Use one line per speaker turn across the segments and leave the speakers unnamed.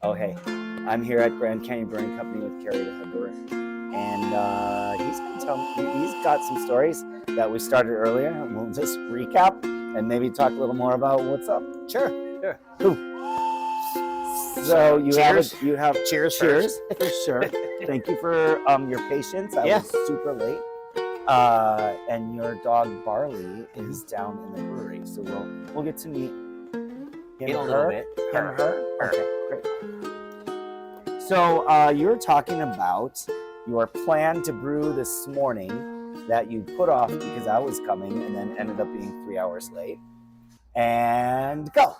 Oh, hey, I'm here at Grand Canyon Brewing Company with Kerry Hovig, and he's going to tell me, he's got some stories that we started earlier, and we'll just recap and maybe talk a little more about what's up.
Sure.
Cool. So you
Cheers.
have
Cheers
for sure. Thank you for your patience. I was super late. And your dog Barley is down in the brewery, so we'll get to meet him
in a little bit.
Her. Okay, great. So you're talking about your plan to brew this morning that you put off because I was coming, and then ended up being 3 hours late. And go.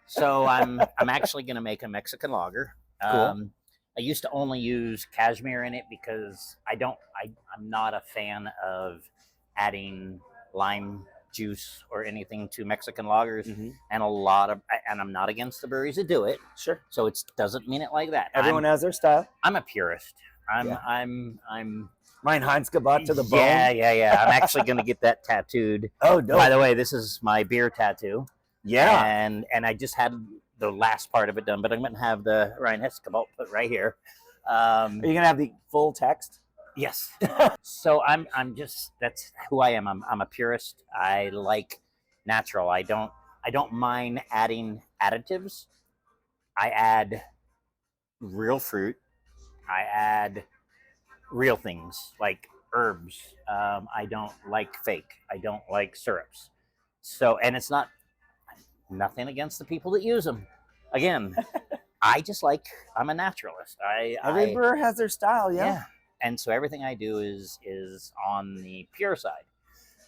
So I'm actually going to make a Mexican lager.
Cool.
I used to only use Cashmere in it because I'm not a fan of adding lime juice or anything to Mexican lagers, and I'm not against the breweries that do it.
Sure.
So it doesn't mean it like that.
Everyone has their style.
I'm a purist. I'm
Mein Heinzgebot to the bone.
Yeah. I'm actually going to get that tattooed.
Oh, no.
By the way, this is my beer tattoo.
Yeah.
And I just had the last part of it done, but I'm going to have the Reinheitsgebot put right here.
Are you going to have the full text?
Yes. So I'm just, that's who I am. I'm a purist. I like natural. I don't mind adding additives. I add real fruit. I add real things like herbs. I don't like fake. I don't like syrups. So, and it's nothing against the people that use them. Again, I'm a naturalist.
Every brewer has their style, yeah.
And so everything I do is on the pure side.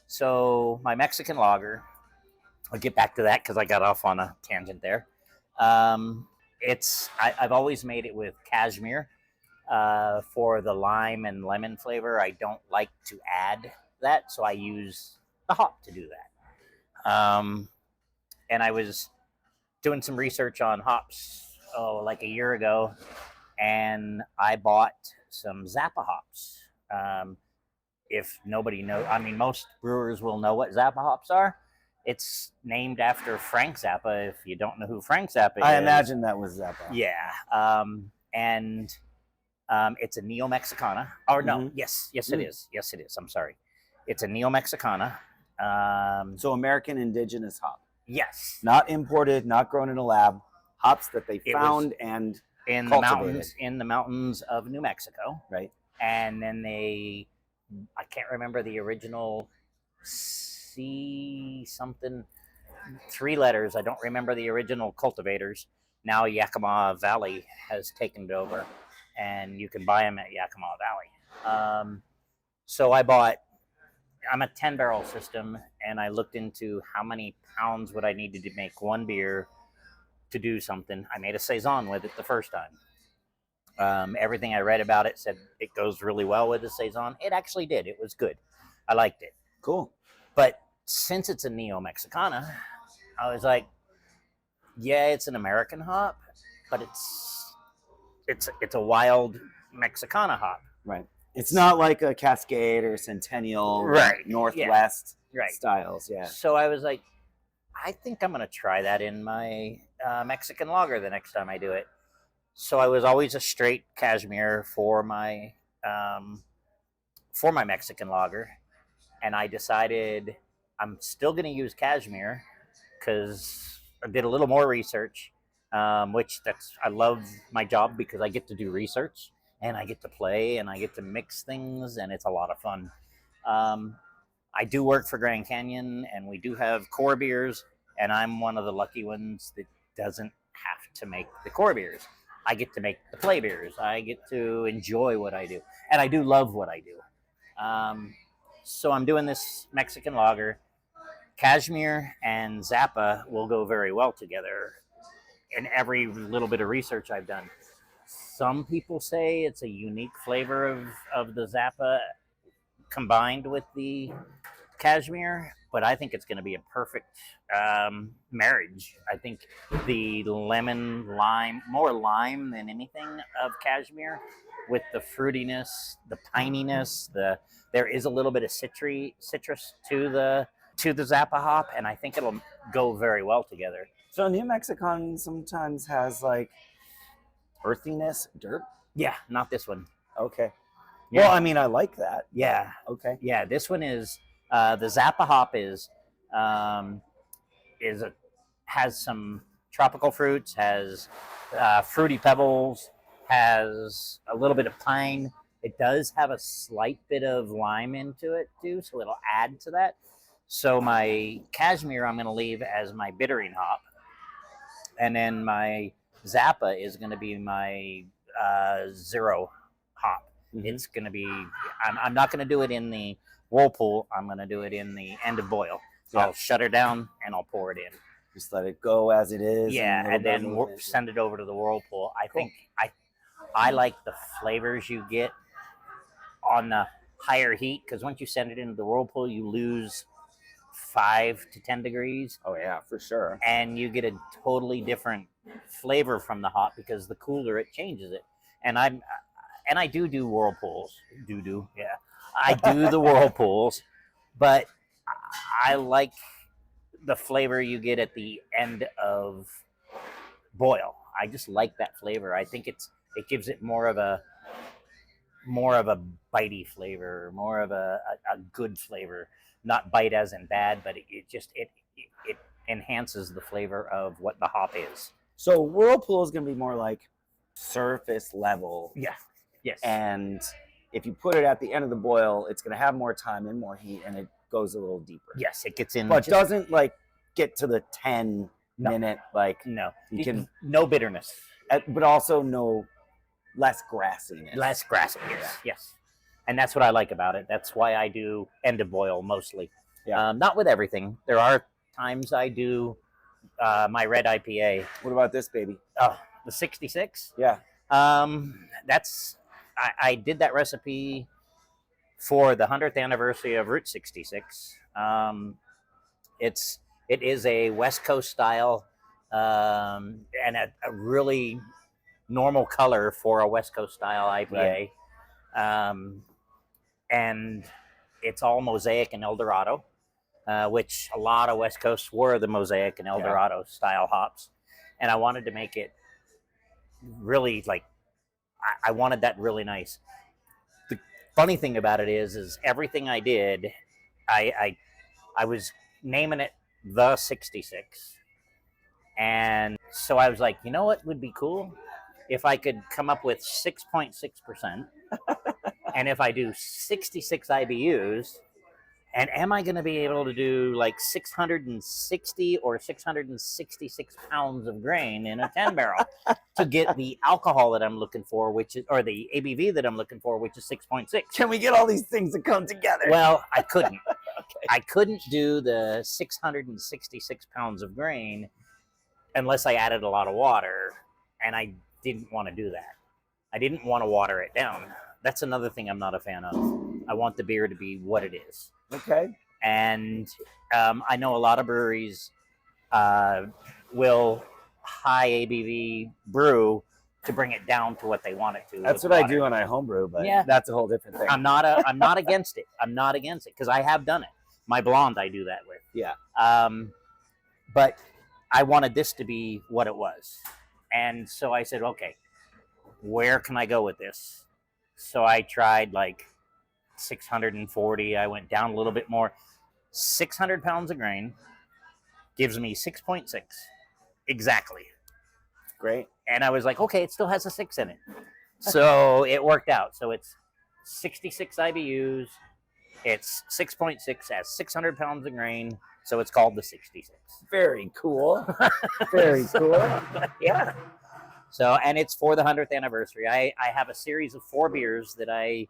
So my Mexican lager, I'll get back to that because I got off on a tangent there. I've always made it with Cashmere for the lime and lemon flavor. I don't like to add that, so I use the hop to do that. And I was doing some research on hops like a year ago, and I bought some Zappa hops. If nobody knows, I mean, most brewers will know what Zappa hops are. It's named after Frank Zappa. If you don't know who Frank Zappa is.
I imagine that was Zappa.
Yeah. And it's a Neo-Mexicana. Or no, yes it is. Yes, it is. I'm sorry. It's a Neo-Mexicana.
So American indigenous hop.
Yes.
Not imported, not grown in a lab. Hops that they found and
in
cultivated.
the mountains of New Mexico.
Right.
And then I can't remember the original C something, 3 letters. I don't remember the original cultivators. Now Yakima Valley has taken it over, and you can buy them at Yakima Valley. So I'm a 10-barrel system, and I looked into how many pounds would I need to make one beer to do something. I made a Saison with it the first time. Everything I read about it said it goes really well with the Saison. It actually did. It was good. I liked it.
Cool.
But since it's a Neo-Mexicana, I was like, yeah, it's an American hop, but it's a wild Mexicana hop.
Right. It's not like a Cascade or Centennial,
right?
Northwest
right.
styles. Yeah.
So I was like, I think I'm going to try that in my Mexican lager the next time I do it. So I was always a straight Cashmere for my Mexican lager, and I decided I'm still going to use Cashmere because I did a little more research, I love my job because I get to do research and I get to play and I get to mix things, and it's a lot of fun. I do work for Grand Canyon, and we do have core beers, and I'm one of the lucky ones that doesn't have to make the core beers. I get to make the play beers. I get to enjoy what I do, and I do love what I do. So I'm doing this Mexican lager. Cashmere and Zappa will go very well together in every little bit of research I've done. Some people say it's a unique flavor of the Zappa combined with the Cashmere, but I think it's going to be a perfect marriage. I think the lime, more lime than anything of Cashmere, with the fruitiness, the pininess, there is a little bit of citrus to the Zappa hop, and I think it'll go very well together.
So New Mexican sometimes has like earthiness, dirt.
Yeah, not this one.
Okay.
Yeah.
Well, I mean, I like that.
Yeah.
Okay.
Yeah, this one is the Zappa hop has some tropical fruits, has fruity pebbles, has a little bit of pine. It does have a slight bit of lime into it too, so it'll add to that. So my Cashmere I'm going to leave as my bittering hop, and then my Zappa is going to be my zero hop.
Mhm.
It's going to be. I'm not going to do it in the whirlpool. I'm going to do it in the end of boil. So
Yeah.
I'll shut her down and I'll pour it in.
Just let it go as it is.
Yeah, and then
movement.
send it over to the whirlpool. I
Cool.
think I like the flavors you get on the higher heat, because once you send it into the whirlpool, you lose 5 to 10 degrees,
Oh yeah, for sure.
and you get a totally different flavor from the hop because the cooler it changes it. And I do whirlpools. Yeah, I do the whirlpools, but I like the flavor you get at the end of boil. I just like that flavor. I think it gives it more of a bitey flavor, more of a good flavor. Not bite as in bad, but it enhances the flavor of what the hop is.
So whirlpool is going to be more like surface level.
Yeah. Yes.
And if you put it at the end of the boil, it's going to have more time and more heat, and it goes a little deeper.
Yes, it gets in.
But doesn't like get to the 10-minute like
no.
you can,
no bitterness,
but also no less grassiness.
less grassy. Yes. And that's what I like about it. That's why I do end of boil mostly.
Yeah.
Not with everything. There are times I do my red IPA.
What about this baby?
Oh, the 66.
Yeah.
That's I did that recipe for the 100th anniversary of Route 66. It is a West Coast style and a really normal color for a West Coast style IPA. Right. And it's all Mosaic and Eldorado, which a lot of West Coast were the Mosaic and Eldorado style hops. And I wanted to make it really like, I wanted that really nice. The funny thing about it is everything I did, I was naming it the 66. And so I was like, you know what would be cool? If I could come up with 6.6%, and if I do 66 IBUs, and am I going to be able to do like 660 or 666 pounds of grain in a 10 barrel to get the alcohol that I'm looking for, or the ABV that I'm looking for, which is 6.6.
Can we get all these things to come together?
Well, I couldn't.
Okay.
I couldn't do the 666 pounds of grain unless I added a lot of water, and I didn't want to do that. I didn't want to water it down. That's another thing I'm not a fan of. I want the beer to be what it is.
Okay.
And I know a lot of breweries will high ABV brew to bring it down to what they want it to.
That's what I do when I homebrew, but that's a whole different thing.
I'm not against it. I'm not against it because I have done it. My blonde, I do that with.
Yeah.
But I wanted this to be what it was. And so I said, okay, where can I go with this? So I tried like 640. I went down a little bit more. 600 pounds of grain gives me 6.6 exactly.
Great.
And I was like, okay, it still has a 6 in it. So it worked out. So it's 66 IBUs. It's 6.6 as 600 pounds of grain. So it's called the 66.
Very cool. Very cool.
Yeah. So, and it's for the 100th anniversary. I have a series of 4 beers that I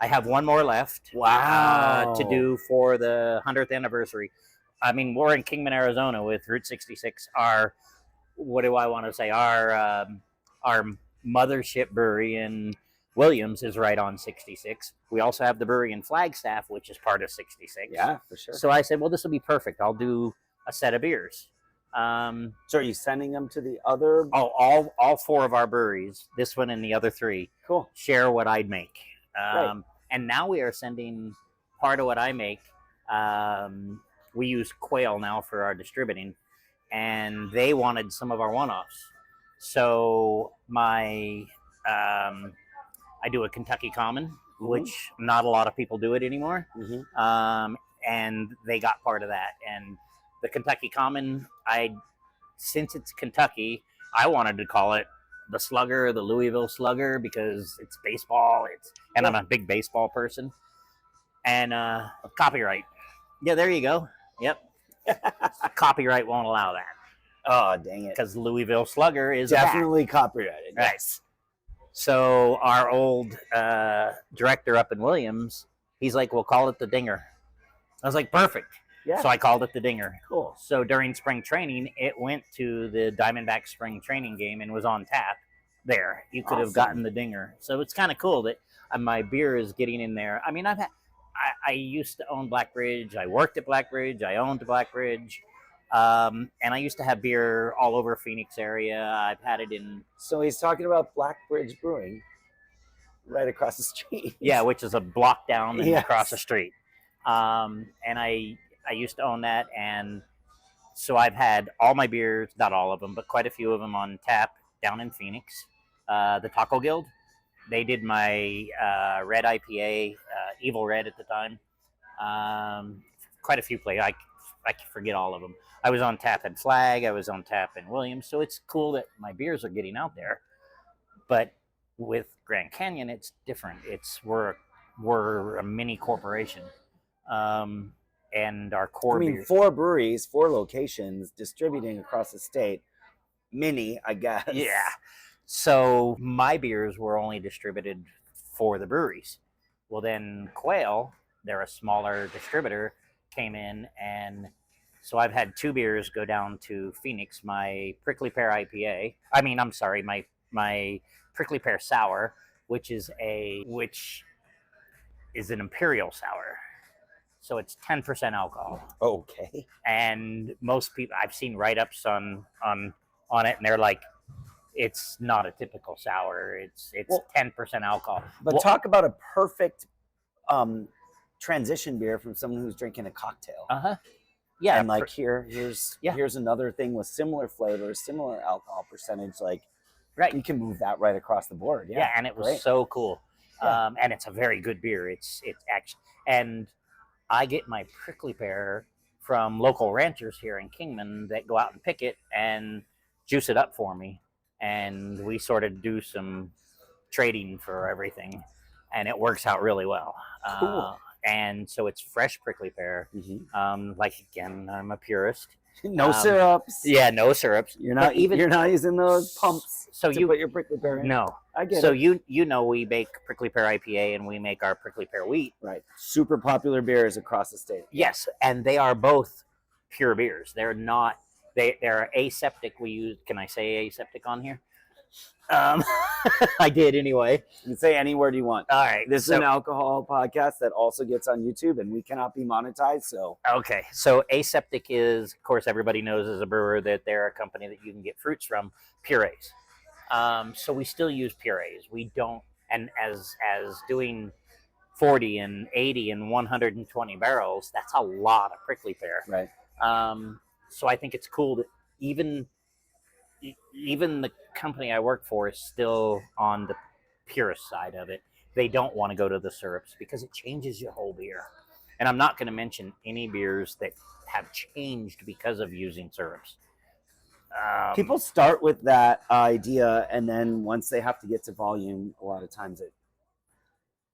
have one more left.
Wow.
To do for the 100th anniversary. I mean, we're in Kingman, Arizona with Route 66. Our mothership brewery in Williams is right on 66. We also have the brewery in Flagstaff, which is part of 66.
Yeah, for sure.
So I said, well, this will be perfect. I'll do a set of beers.
So are you sending them to the other?
Oh, all 4 of our breweries, this one and the other 3,
Cool.
share what I'd make.
Right.
And now we are sending part of what I make. We use Quail now for our distributing, and they wanted some of our one-offs. So I do a Kentucky Common, which not a lot of people do it anymore. And they got part of that. And the Kentucky Common, since it's Kentucky, I wanted to call it the Slugger, the Louisville Slugger, because it's baseball. And I'm a big baseball person. And copyright. Yeah, there you go. Yep. Copyright won't allow that.
Oh, dang it.
Because Louisville Slugger is
definitely copyrighted.
Right. Yes. So our old director up in Williams, he's like, we'll call it the Dinger. I was like, perfect.
Yeah.
So I called it the Dinger.
Cool.
So during spring training, it went to the Diamondback spring training game and was on tap there. You could have gotten the Dinger. So it's kind of cool that my beer is getting in there. I mean, I used to own Blackbridge. I worked at Blackbridge. I owned Blackbridge. And I used to have beer all over Phoenix area. I've had it in...
So he's talking about Blackbridge Brewing right across the street.
Yeah, which is a block down and across the street. And I used to own that. And so I've had all my beers, not all of them, but quite a few of them on tap down in Phoenix. The Taco Guild, they did my red IPA, Evil Red at the time. Quite a few places. I forget all of them. I was on tap in Flag. I was on tap in Williams. So it's cool that my beers are getting out there. But with Grand Canyon, it's different. We're a mini corporation. And our core beers,
4 breweries, 4 locations, distributing across the state. Mini, I guess.
Yeah. So my beers were only distributed for the breweries. Well, then Quail, they're a smaller distributor, came in, and so I've had 2 beers go down to Phoenix. My Prickly Pear IPA. My Prickly Pear Sour, which is an imperial sour. So it's 10% alcohol.
Okay.
And most people, I've seen write-ups on it, and they're like, it's not a typical sour. It's 10% alcohol.
But talk about a perfect transition beer from someone who's drinking a cocktail.
Yeah.
And like here's another thing with similar flavor, similar alcohol percentage. Like,
right,
you can move that right across the board.
Yeah, and it was so cool. Yeah. And it's a very good beer. It's actually, and I get my Prickly Pear from local ranchers here in Kingman that go out and pick it and juice it up for me. And we sort of do some trading for everything, and it works out really well.
Cool.
And so it's fresh prickly pear. Like, again, I'm a purist.
No syrups.
Yeah, no syrups.
You're not using those pumps
to
put your prickly pear in.
No.
I get it.
So you know we make prickly pear IPA and we make our prickly pear wheat.
Right. Super popular beers across the state.
Yes, and they are both pure beers. They're not. They're aseptic. We use. Can I say aseptic on here? I did anyway.
You can say any word you want.
All right.
This is an alcohol podcast that also gets on YouTube, and we cannot be monetized. So
okay. So Aseptic is, of course, everybody knows as a brewer that they're a company that you can get fruits from, purees. So we still use purees. We don't, and as doing 40 and 80 and 120 barrels, that's a lot of prickly pear.
Right.
So I think it's cool that even the company I work for is still on the purist side of it. They don't want to go to the syrups because it changes your whole beer. And I'm not going to mention any beers that have changed because of using syrups.
People start with that idea, and then once they have to get to volume, a lot of times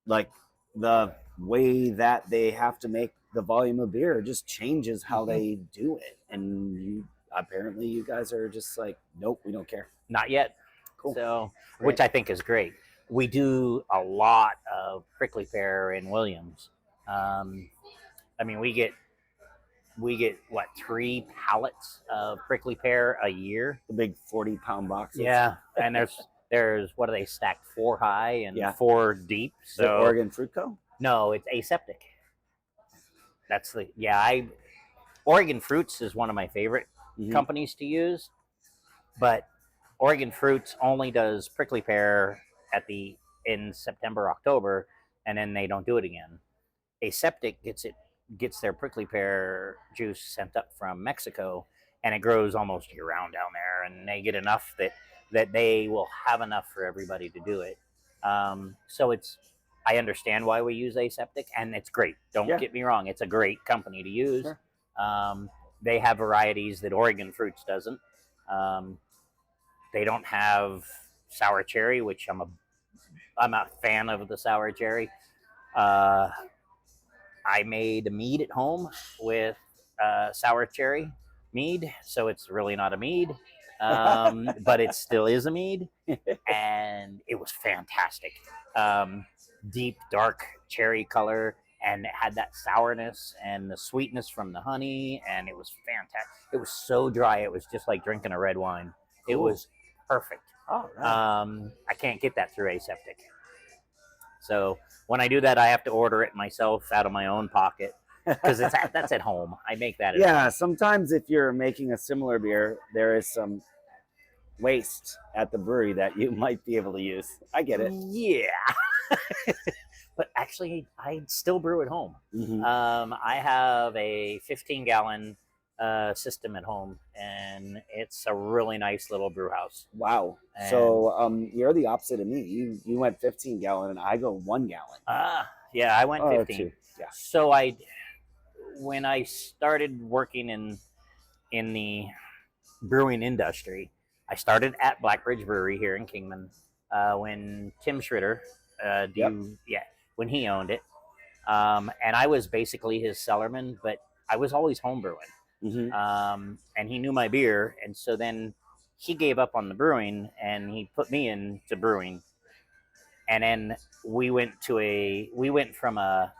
like the way that they have to make the volume of beer just changes how they do it. And apparently you guys are just like, nope, we don't care.
Not yet.
Cool.
So, which I think is great. We do a lot of prickly pear in Williams. I mean, we get what, 3 pallets of prickly pear a year?
The big 40-pound boxes.
Yeah, and there's what are they stacked 4 high and 4 deep?
So Oregon Fruit Co.
No, it's Aseptic. That's Oregon Fruits is one of my favorite companies to use, but Oregon Fruits only does prickly pear in September, October, and then they don't do it again. Aseptic gets their prickly pear juice sent up from Mexico, and it grows almost year round down there, and they get enough that that they will have enough for everybody to do it. So I understand why we use Aseptic, and it's great. Don't
Yeah.
get me wrong; it's a great company to use.
Sure.
They have varieties that Oregon Fruits doesn't. They don't have sour cherry, which I'm a fan of the sour cherry. I made a mead at home with sour cherry mead, so it's really not a mead, but it still is a mead, and it was fantastic. Deep, dark cherry color, and it had that sourness and the sweetness from the honey, and it was fantastic. It was so dry, it was just like drinking a red wine. It
Cool.
was perfect.
Oh, right.
I can't get that through Aseptic. So when I do that, I have to order it myself out of my own pocket because that's at home. I make that.
Yeah, sometimes if you're making a similar beer, there is some waste at the brewery that you might be able to use. I get it.
Yeah. But actually, I still brew at home.
Mhm.
I have a 15-gallon system at home, and it's a really nice little brew house.
Wow.
And-
So you're the opposite of me. You went 15 gallon and I go 1 gallon.
Yeah, I went
Oh,
15.
2. Yeah.
So when I started working in the brewing industry, I started at Blackbridge Brewery here in Kingman when Tim Schroeder, when he owned it, and I was basically his cellarman, but I was always homebrewing.
Mm-hmm.
And he knew my beer, and so then he gave up on the brewing and he put me into brewing, and then we went from a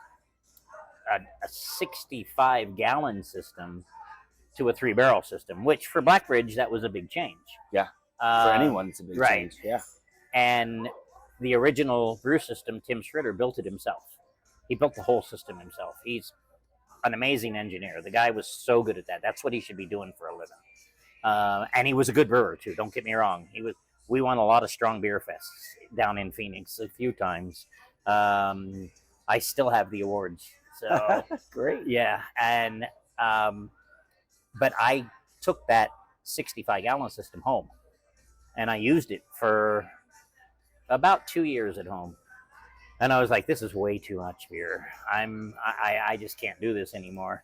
65-gallon system to a 3-barrel system, which for Blackbridge that was a big change.
Yeah, for anyone it's a big
right.
change. Yeah.
And the original brew system, Tim Schroeder built it himself. He built the whole system himself. He's an amazing engineer. The guy was so good at that. That's what he should be doing for a living. And he was a good brewer too. Don't get me wrong. We won a lot of strong beer fests down in Phoenix a few times. I still have the awards. So
Great.
yeah, and but I took that 65-gallon system home, and I used it for about 2 years at home. And I was like, this is way too much beer. I just can't do this anymore.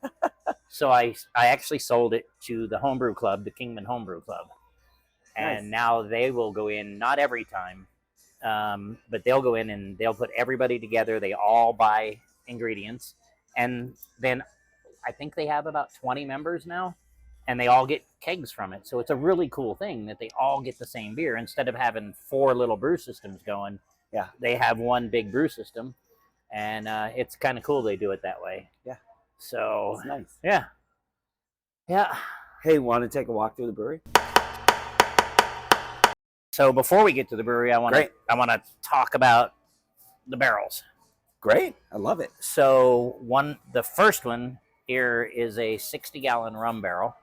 So I actually sold it to the homebrew club, the Kingman Homebrew Club. And
Nice.
now they will go in, not every time, but they'll go in and they'll put everybody together. They all buy ingredients. And then I think they have about 20 members now, and they all get kegs from it. So it's a really cool thing that they all get the same beer. Instead of having 4 little brew systems going,
Yeah.
they have one big brew system, and it's kind of cool they do it that way.
Yeah.
So
It's nice.
yeah. Yeah.
Hey, want to take a walk through the brewery?
So before we get to the brewery, I want to talk about the barrels.
Great. I love it.
So the first one here is a 60-gallon rum barrel,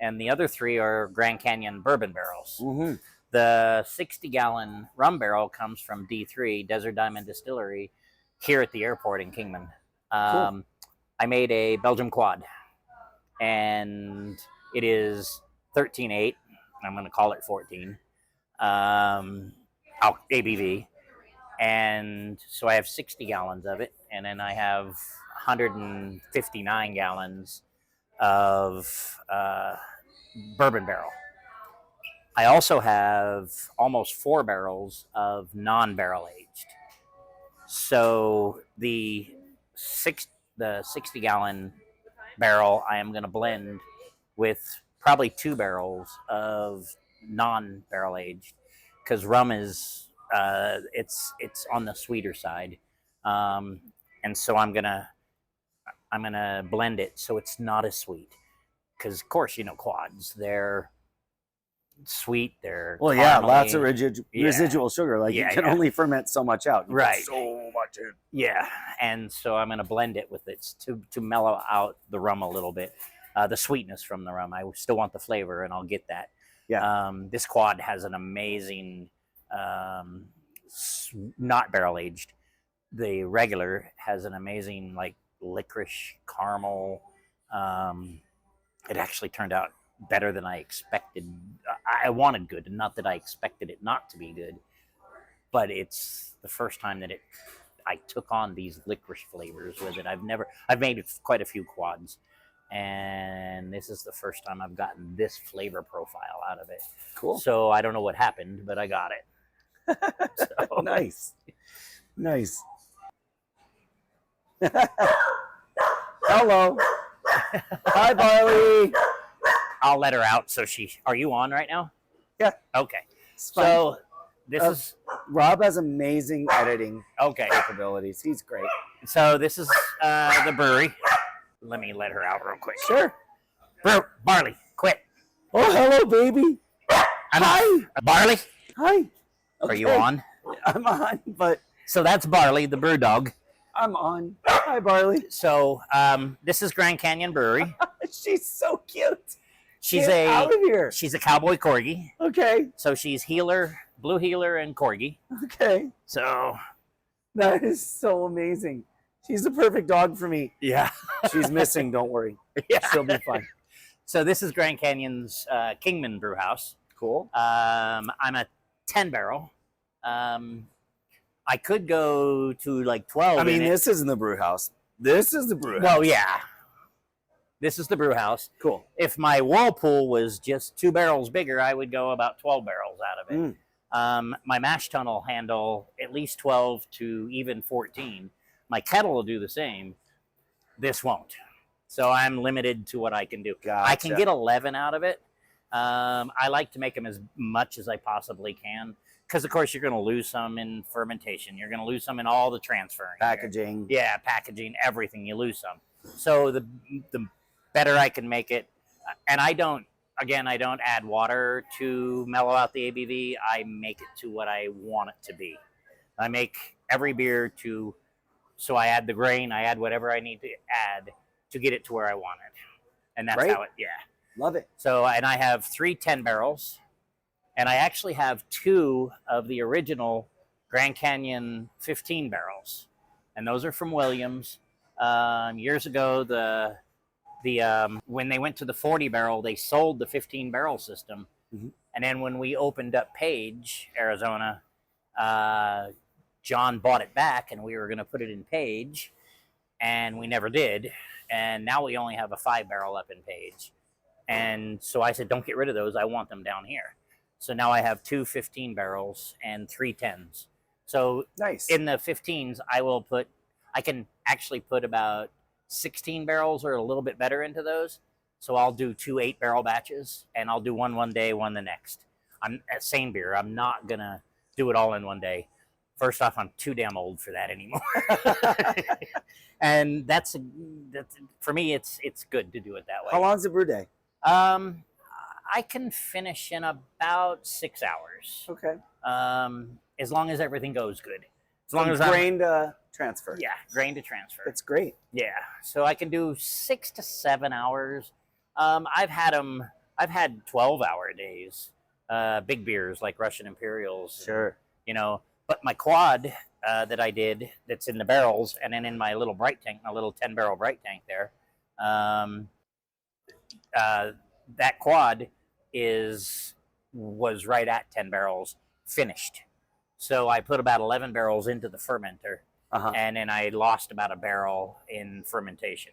and the other 3 are Grand Canyon bourbon barrels.
Mm-hmm.
The 60-gallon rum barrel comes from D3, Desert Diamond Distillery, here at the airport in Kingman.
Cool.
I made a Belgium quad, and it is 13.8. I'm going to call it 14. ABV. And so I have 60 gallons of it, and then I have 159 gallons of bourbon barrel. I also have almost 4 barrels of non-barrel aged. So the 60-gallon barrel I am going to blend with probably 2 barrels of non-barrel aged, because rum is it's on the sweeter side, and so I'm gonna blend it so it's not as sweet, because of course quads, they're sweet, they're
Well, yeah,
caramely.
lots of residual sugar. Like you can only ferment so much out. You
Right.
get so much in.
Yeah, and so I'm gonna blend it with it to mellow out the rum a little bit, the sweetness from the rum. I still want the flavor, and I'll get that.
Yeah.
This quad has an amazing, not barrel aged. The regular has an amazing like licorice caramel. It actually turned out better than I expected. I wanted good, and not that I expected it not to be good, but it's the first time that I took on these licorice flavors with it. I've made quite a few quads, and this is the first time I've gotten this flavor profile out of it.
Cool.
So I don't know what happened, but I got it. So.
Nice. Hello. Hi, Barley.
I'll let her out. So are you on right now?
Yeah.
Okay.
It's fine.
So this is
Rob has amazing editing
okay
capabilities. He's great.
So this is the brewery. Let me let her out real quick.
Sure.
Barley, quit.
Oh, hello, baby. Hi.
Barley.
Hi. Okay.
Are you on?
I'm on, but
so that's Barley, the brew dog.
I'm on. Hi, Barley.
So this is Grand Canyon Brewery.
She's so cute.
She's
Get out of here.
She's a cowboy corgi.
Okay.
So she's healer, blue healer, and corgi.
Okay.
So
that is so amazing. She's the perfect dog for me.
Yeah.
She's missing. Don't worry.
Yeah.
She'll be fine.
So this is Grand Canyon's Kingman brew house.
Cool.
I'm a 10 barrel. I could go to like 12.
I mean, this isn't the brew house. This is the brew house.
Well, yeah. This is the brew house.
Cool.
If my whirlpool was just 2 barrels bigger, I would go about 12 barrels out of it. My mash tun will handle at least 12 to even 14. My kettle will do the same. This won't. So I'm limited to what I can do.
Gotcha.
I can get 11 out of it. I like to make them as much as I possibly can. Because, of course, you're going to lose some in fermentation. You're going to lose some in all the transferring.
Packaging.
Yeah, packaging, everything. You lose some. So the better I can make it. And I don't add water to mellow out the ABV. I make it to what I want it to be. I make every beer so I add the grain, I add whatever I need to add to get it to where I want it. And that's how it, yeah.
Love it.
So, and I have 3 10 barrels. And I actually have 2 of the original Grand Canyon 15 barrels. And those are from Williams. Years ago, when they went to the 40 barrel, they sold the 15 barrel system.
Mm-hmm.
And then when we opened up Page, Arizona, John bought it back and we were going to put it in Page. And we never did. And now we only have a 5 barrel up in Page. And so I said, don't get rid of those. I want them down here. So now I have 2 15 barrels and 3 10s. So
nice.
In the 15s, I can actually put about 16 barrels or a little bit better into those. So I'll do 2 8 barrel batches, and I'll do one day, one the next. Same beer. I'm not going to do it all in one day. First off, I'm too damn old for that anymore. And that's for me, it's good to do it that way.
How long's the brew day?
I can finish in about 6 hours.
Okay.
As long as everything goes good.
As long as grain to transfer.
Yeah, grain to transfer.
That's great.
Yeah. So I can do 6 to 7 hours. I've had 12-hour days. Big beers like Russian Imperials.
Sure.
But my quad that I did, that's in the barrels, and then in my little bright tank, my little 10-barrel bright tank there, that quad was right at 10 barrels finished. So I put about 11 barrels into the fermenter, and then I lost about a barrel in fermentation.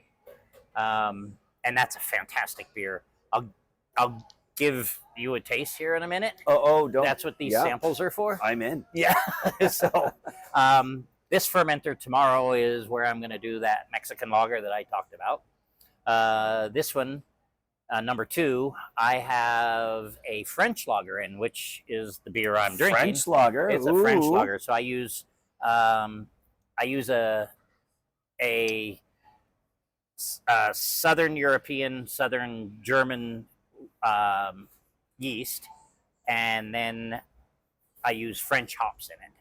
And that's a fantastic beer. I'll give you a taste here in a minute.
Don't.
That's what these samples are for.
I'm in.
Yeah. So this fermenter tomorrow is where I'm going to do that Mexican lager that I talked about. This one, number 2, I have a French lager in, which is the beer I'm drinking.
French lager.
It's a French lager. So I use a Southern European, Southern German yeast, and then I use French hops in it.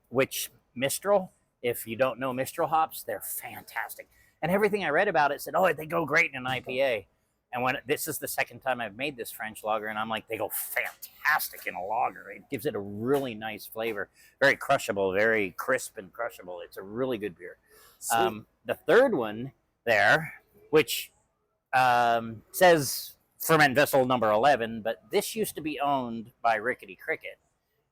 Which Mistral, if you don't know Mistral hops, they're fantastic. And everything I read about it said, they go great in an IPA. And this is the second time I've made this French lager, and I'm like, they go fantastic in a lager. It gives it a really nice flavor, very crushable, very crisp and crushable. It's a really good beer. The third one there, which says ferment vessel number 11, but this used to be owned by Rickety Cricket,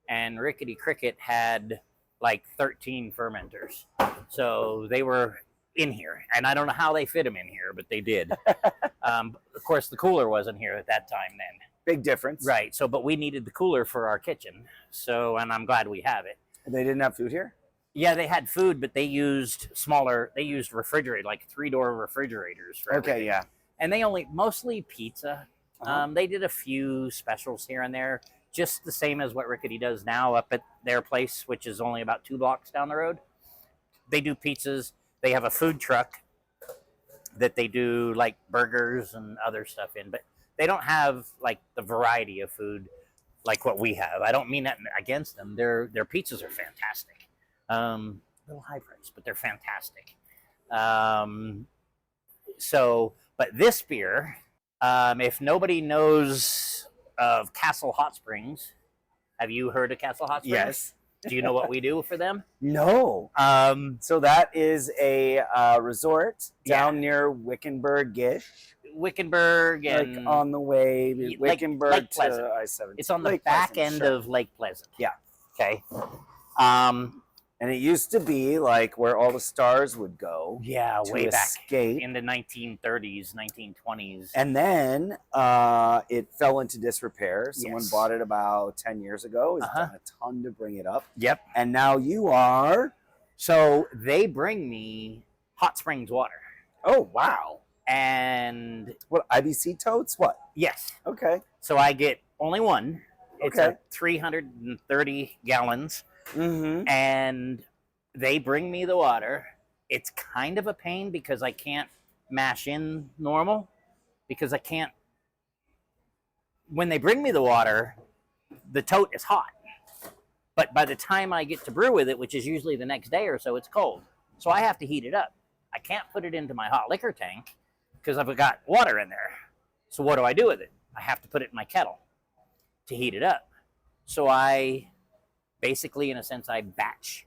and Rickety Cricket had like 13 fermenters, so they were in here, and I don't know how they fit them in here, but they did. Of course, the cooler wasn't here at that time then.
Big difference.
Right. So, but we needed the cooler for our kitchen. So, and I'm glad we have it.
They didn't have food here?
Yeah, they had food, but they used refrigerator, like 3-door refrigerators for everything.
Okay, yeah.
And they mostly pizza. They did a few specials here and there, just the same as what Rickety does now up at their place, which is only about 2 blocks down the road. They do pizzas. They have a food truck that they do like burgers and other stuff in, but they don't have like the variety of food like what we have. I don't mean that against them. Their pizzas are fantastic. A little high price, but they're fantastic. But this beer, if nobody knows of Castle Hot Springs, have you heard of Castle Hot Springs?
Yes.
Do you know what we do for them?
No. So that is a resort down near Wickenburg-ish.
Wickenburg and
like on the way Wickenburg
Lake
to
Pleasant.
I-70.
It's on the
Lake
back
Pleasant,
end of Lake Pleasant.
Yeah.
Okay.
And it used to be like where all the stars would go.
Yeah,
to
way back
escape.
in the 1930s, 1920s.
And then it fell into disrepair. Someone
Yes.
bought it about 10 years ago. It's done a ton to bring it up.
Yep.
And now you are.
So they bring me Hot Springs water.
Oh, wow.
And
What, IBC totes? What?
yes.
Okay.
So I get only one. It's
Okay.
330 gallons.
Mm-hmm.
And they bring me the water. It's kind of a pain because I can't mash in normal because I can't. When they bring me the water, the tote is hot. But by the time I get to brew with it, which is usually the next day or so, it's cold. So I have to heat it up. I can't put it into my hot liquor tank because I've got water in there. So what do I do with it? I have to put it in my kettle to heat it up. So I basically, in a sense, I batch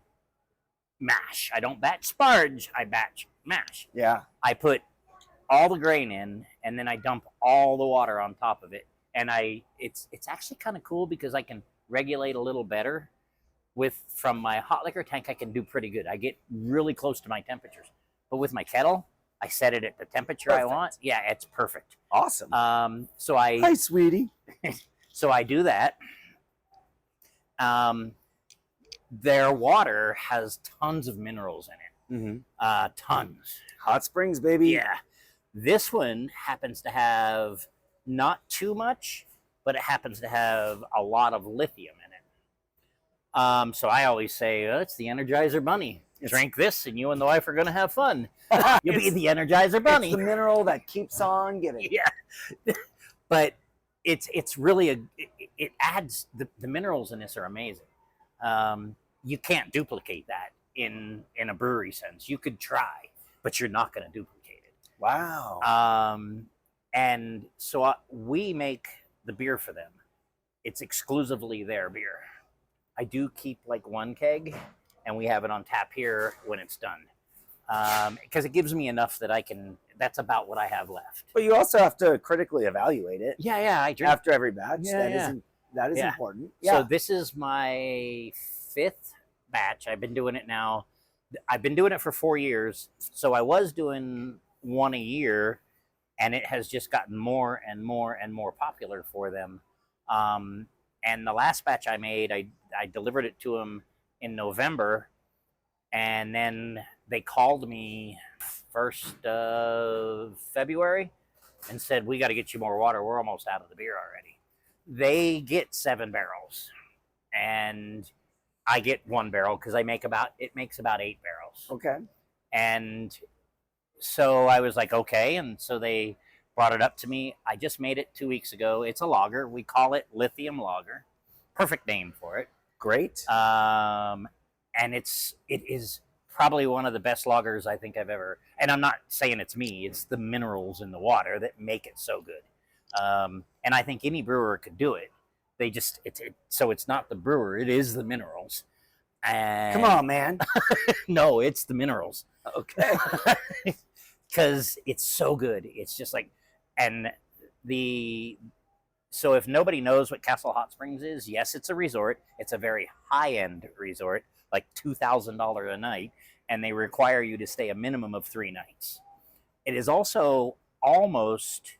mash. I don't batch sparge, I batch mash.
Yeah.
I put all the grain in, and then I dump all the water on top of it. And it's actually kind of cool because I can regulate a little better. From my hot liquor tank, I can do pretty good. I get really close to my temperatures. But with my kettle, I set it at the temperature I want. Yeah, it's perfect.
Awesome.
Hi,
sweetie.
So I do that. Their water has tons of minerals in it.
Mm-hmm.
Tons.
Hot Springs, baby.
Yeah. This one happens to have not too much, but it happens to have a lot of lithium in it. So I always say, it's the Energizer Bunny. Drink this and you and the wife are going to have fun. You'll be the Energizer Bunny.
It's the mineral that keeps on giving.
Yeah. But it's really it adds, the minerals in this are amazing. You can't duplicate that in a brewery sense. You could try, but you're not going to duplicate it.
Wow.
And so we make the beer for them. It's exclusively their beer. I do keep like one keg, and we have it on tap here when it's done. Because it gives me enough that I can, that's about what I have left.
But you also have to critically evaluate it.
Yeah, I drink.
After every batch.
Yeah,
That is
Yeah.
important. Yeah.
So this is my 5th batch. I've been doing it now. I've been doing it for 4 years. So I was doing one a year, and it has just gotten more and more and more popular for them. And the last batch I made, I delivered it to them in November, and then they called me 1st of February and said, we got to get you more water. We're almost out of the beer already. They get 7 barrels, and I get 1 barrel because it makes about 8 barrels.
Okay.
And so I was like, okay. And so they brought it up to me. I just made it 2 weeks ago. It's a lager. We call it Lithium Lager. Perfect name for it.
Great.
And it is probably one of the best lagers I think I've ever. And I'm not saying it's me. It's the minerals in the water that make it so good. And I think any brewer could do it. They just so it's not the brewer. It is the minerals. And
Come on, man.
no, it's the minerals.
Okay.
Because it's so good. It's just like, and So if nobody knows what Castle Hot Springs is, yes, it's a resort. It's a very high-end resort, like $2,000 a night, and they require you to stay a minimum of 3 nights. It is also almost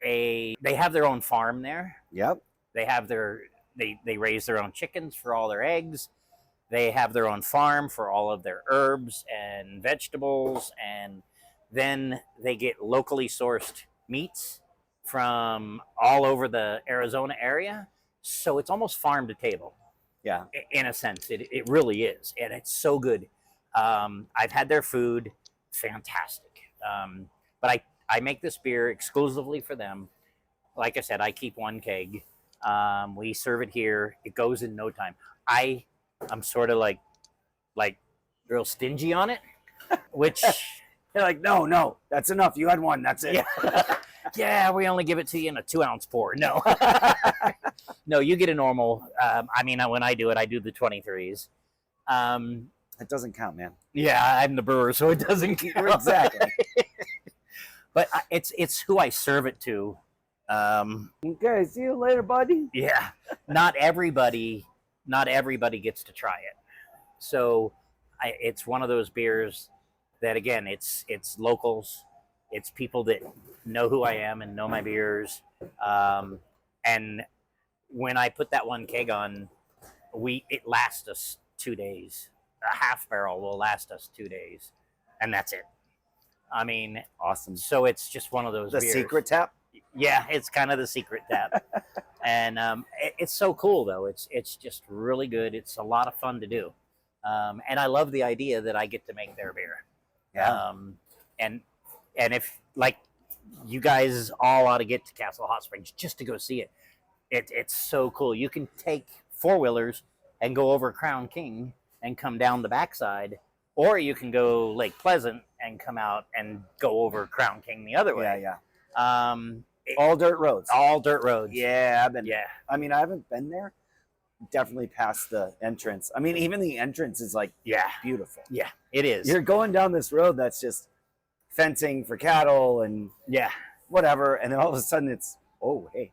they have their own farm there.
Yep.
They raise their own chickens for all their eggs. They have their own farm for all of their herbs and vegetables, and then they get locally sourced meats from all over the Arizona area. So it's almost farm to table.
Yeah.
In a sense, it really is, and it's so good. I've had their food, fantastic. But I make this beer exclusively for them. Like I said, I keep 1 keg. We serve it here. It goes in no time. I'm sort of like real stingy on it, which
They're like, no, that's enough. You had 1. That's it.
yeah, we only give it to you in a 2-ounce pour. No, no, you get a normal. I mean, when I do it, I do the 23s.
It doesn't count, man.
Yeah, I'm the brewer, so it doesn't count.
Exactly.
But it's who I serve it to.
Okay, see you later, buddy.
Yeah, not everybody gets to try it. So it's one of those beers that, again, it's locals, it's people that know who I am and know my beers. And when I put that 1 keg on, it lasts us 2 days. A half barrel will last us 2 days, and that's it. I mean,
Awesome.
so it's just one of those
The
beers.
secret tap?
Yeah, it's kind of the secret tap. And it's so cool, though. It's just really good. It's a lot of fun to do. And I love the idea that I get to make their beer.
Yeah.
And if, like, you guys all ought to get to Castle Hot Springs just to go see it. It's so cool. You can take 4-wheelers and go over Crown King and come down the backside, or you can go Lake Pleasant and come out and go over Crown King the other way.
Yeah. All dirt roads.
All dirt roads.
Yeah, I've been.
Yeah.
I mean, I haven't been there. Definitely past the entrance. I mean, even the entrance is like beautiful.
Yeah, it is.
You're going down this road that's just fencing for cattle and whatever, and then all of a sudden it's hey.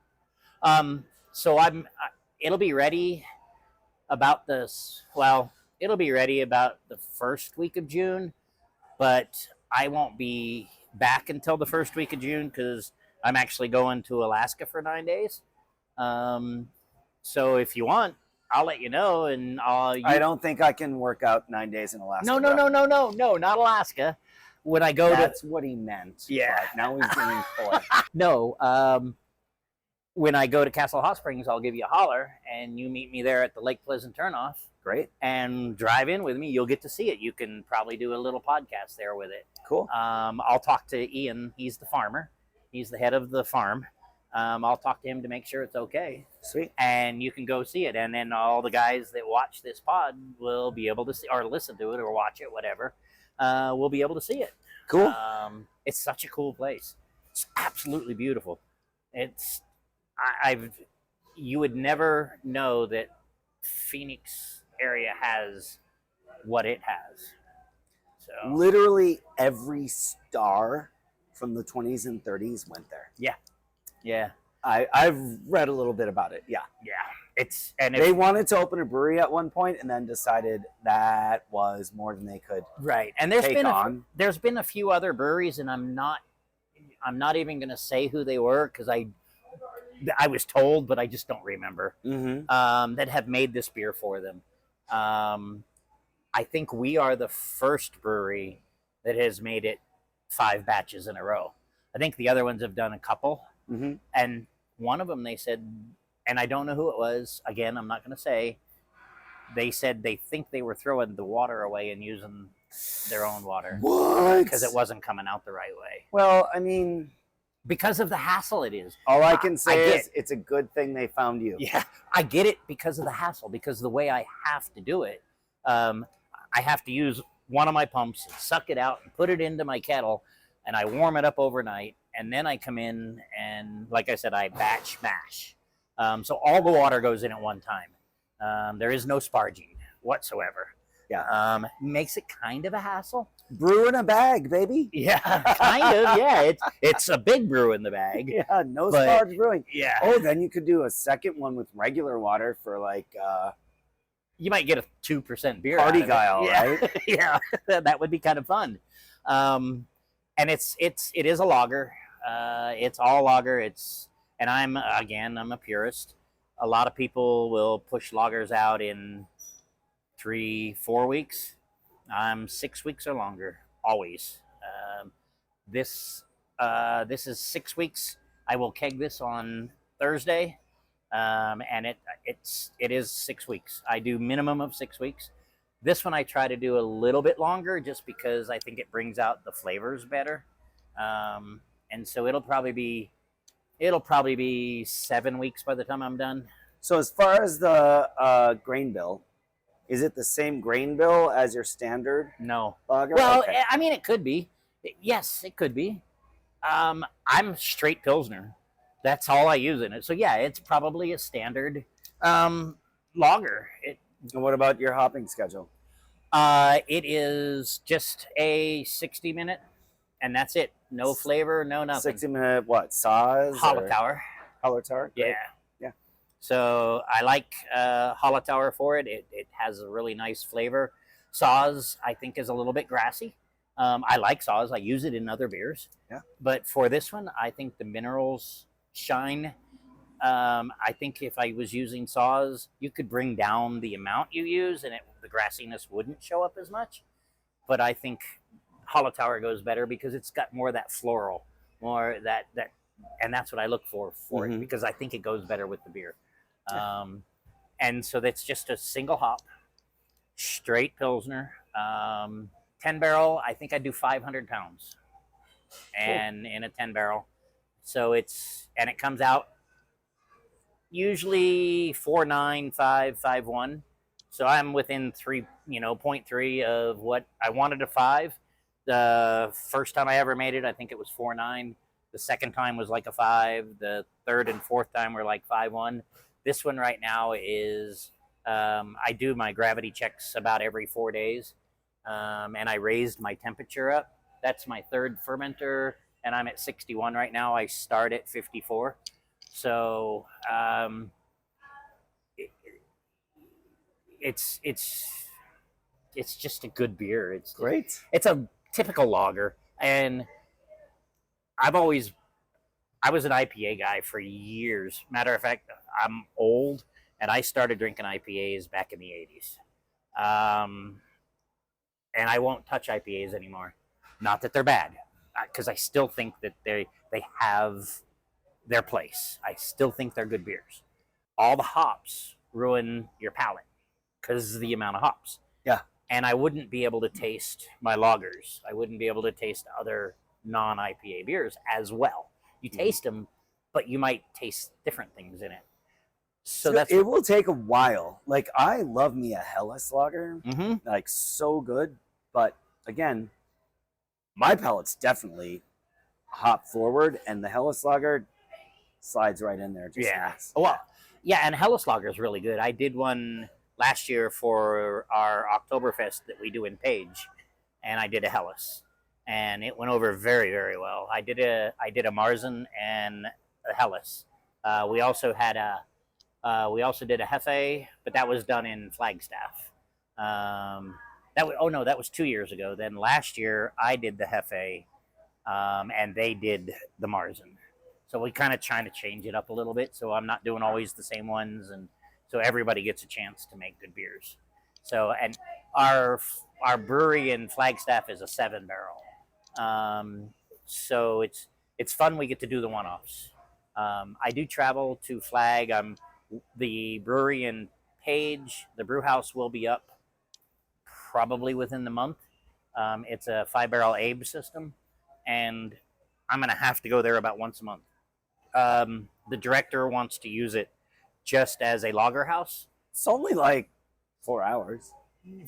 So it'll be ready about this. Well, it'll be ready about the first week of June, but I won't be back until the first week of June because I'm actually going to Alaska for 9 days. So if you want, I'll let you know, and
I don't think I can work out 9 days in Alaska.
No, not Alaska. When I go
That's what he meant.
Yeah.
But now he's doing coy.
No, when I go to Castle Hot Springs, I'll give you a holler, and you meet me there at the Lake Pleasant turnoff.
Great.
And drive in with me. You'll get to see it. You can probably do a little podcast there with it.
Cool.
I'll talk to Ian. He's the farmer. He's the head of the farm. I'll talk to him to make sure it's okay.
Sweet.
And you can go see it. And then all the guys that watch this pod will be able to see, or listen to it, or watch it, whatever. Will be able to see it.
Cool.
It's such a cool place. It's absolutely beautiful. You would never know that Phoenix area has what it has. So
Literally every star from the 20s and 30s went there.
yeah,
I've read a little bit about it. Yeah.
They
wanted to open a brewery at one point and then decided that was more than they could.
right. And there's been a few other breweries, and I'm not even going to say who they were because I was told, but I just don't remember.
Mm-hmm.
That have made this beer for them. I think we are the first brewery that has made it 5 batches in a row. I think the other ones have done a couple.
Mm-hmm.
And one of them, they said, and I don't know who it was. Again, I'm not going to say. They said they think they were throwing the water away and using their own water.
What?
Because it wasn't coming out the right way.
Well, I mean,
because of the hassle it is.
all I can say is it's a good thing they found you.
Yeah, I get it because of the hassle, because the way I have to do it, I have to use one of my pumps and suck it out and put it into my kettle, and I warm it up overnight, and then I come in and, like I said, I batch mash. So all the water goes in at one time. There is no sparging whatsoever.
Yeah.
Makes it kind of a hassle.
brew in a bag, baby.
Yeah, kind of. Yeah, it's a big brew in the bag.
Yeah, no
But-
sparge brewing.
Yeah.
Oh, then you could do a second one with regular water for like
You might get a 2% beer.
party
out of it.
guile,
Yeah.
right?
Yeah, that would be kind of fun. And it is a lager. It's all lager. And I'm a purist. A lot of people will push lagers out in 3-4 weeks. I'm 6 weeks or longer, always. This is 6 weeks. I will keg this on Thursday, and it is 6 weeks. I do minimum of 6 weeks. This one I try to do a little bit longer, just because I think it brings out the flavors better. And so it'll probably be 7 weeks by the time I'm done.
So as far as the grain bill, is it the same grain bill as your standard
No.
lager?
Well,
Okay.
I mean, it could be. Yes, it could be. I'm straight Pilsner. That's all I use in it. So yeah, it's probably a standard lager.
And what about your hopping schedule?
It is just a 60-minute, and that's it. No flavor, no nothing.
60-minute what? Saws?
Hallertauer.
Hallertauer? Great.
Yeah.
Yeah.
So I like Hallertauer for it. It has a really nice flavor. Saws, I think, is a little bit grassy. I like Saws. I use it in other beers.
Yeah.
But for this one, I think the minerals shine. I think if I was using Saws, you could bring down the amount you use, and the grassiness wouldn't show up as much. But I think Hallertauer goes better because it's got more of that floral, more that, and that's what I look for
Mhm.
it, because I think it goes better with the beer. And so that's just a single hop, straight Pilsner, 10 barrel. I think I do 500 pounds, and in a 10 barrel. So it comes out usually 4.9, 5.1. So I'm within 0.3 of what I wanted. A 5. The first time I ever made it, I think it was 4.9. The second time was like a 5. The third and fourth time were like 5.1. This one right now is, I do my gravity checks about every 4 days, and I raised my temperature up. That's my third fermenter, and I'm at 61 right now. I start at 54. So it's just a good beer. It's
Great.
It's a typical lager, and I was an IPA guy for years. Matter of fact, I'm old, and I started drinking IPAs back in the 80s. And I won't touch IPAs anymore. Not that they're bad, because I still think that they have their place. I still think they're good beers. All the hops ruin your palate because of the amount of hops.
Yeah.
And I wouldn't be able to taste my lagers. I wouldn't be able to taste other non-IPA beers as well. You taste them, but you might taste different things in it. So that's
it will take a while. Like, I love me a Helles lager,
Mhm.
like so good. But again, my palate's definitely hop forward, and the Helles lager slides right in there. Just
Yeah.
nice.
Well, yeah, and Helles lager is really good. I did one last year for our Oktoberfest that we do in Page, and I did a Helles, and it went over very, very well. I did a Marzen and a Helles. We also did a Hefe, but that was done in Flagstaff. That was 2 years ago. Then last year I did the Hefe, and they did the Marzen. So we kind of trying to change it up a little bit, so I'm not doing always the same ones, and so everybody gets a chance to make good beers. So, and our brewery in Flagstaff is a 7-barrel. So it's fun. We get to do the one-offs. I do travel to Flag. The brewery in Page, the brew house will be up probably within the month. It's a 5-barrel Abe system, and I'm going to have to go there about once a month. The director wants to use it just as a lager house.
It's only like 4 hours.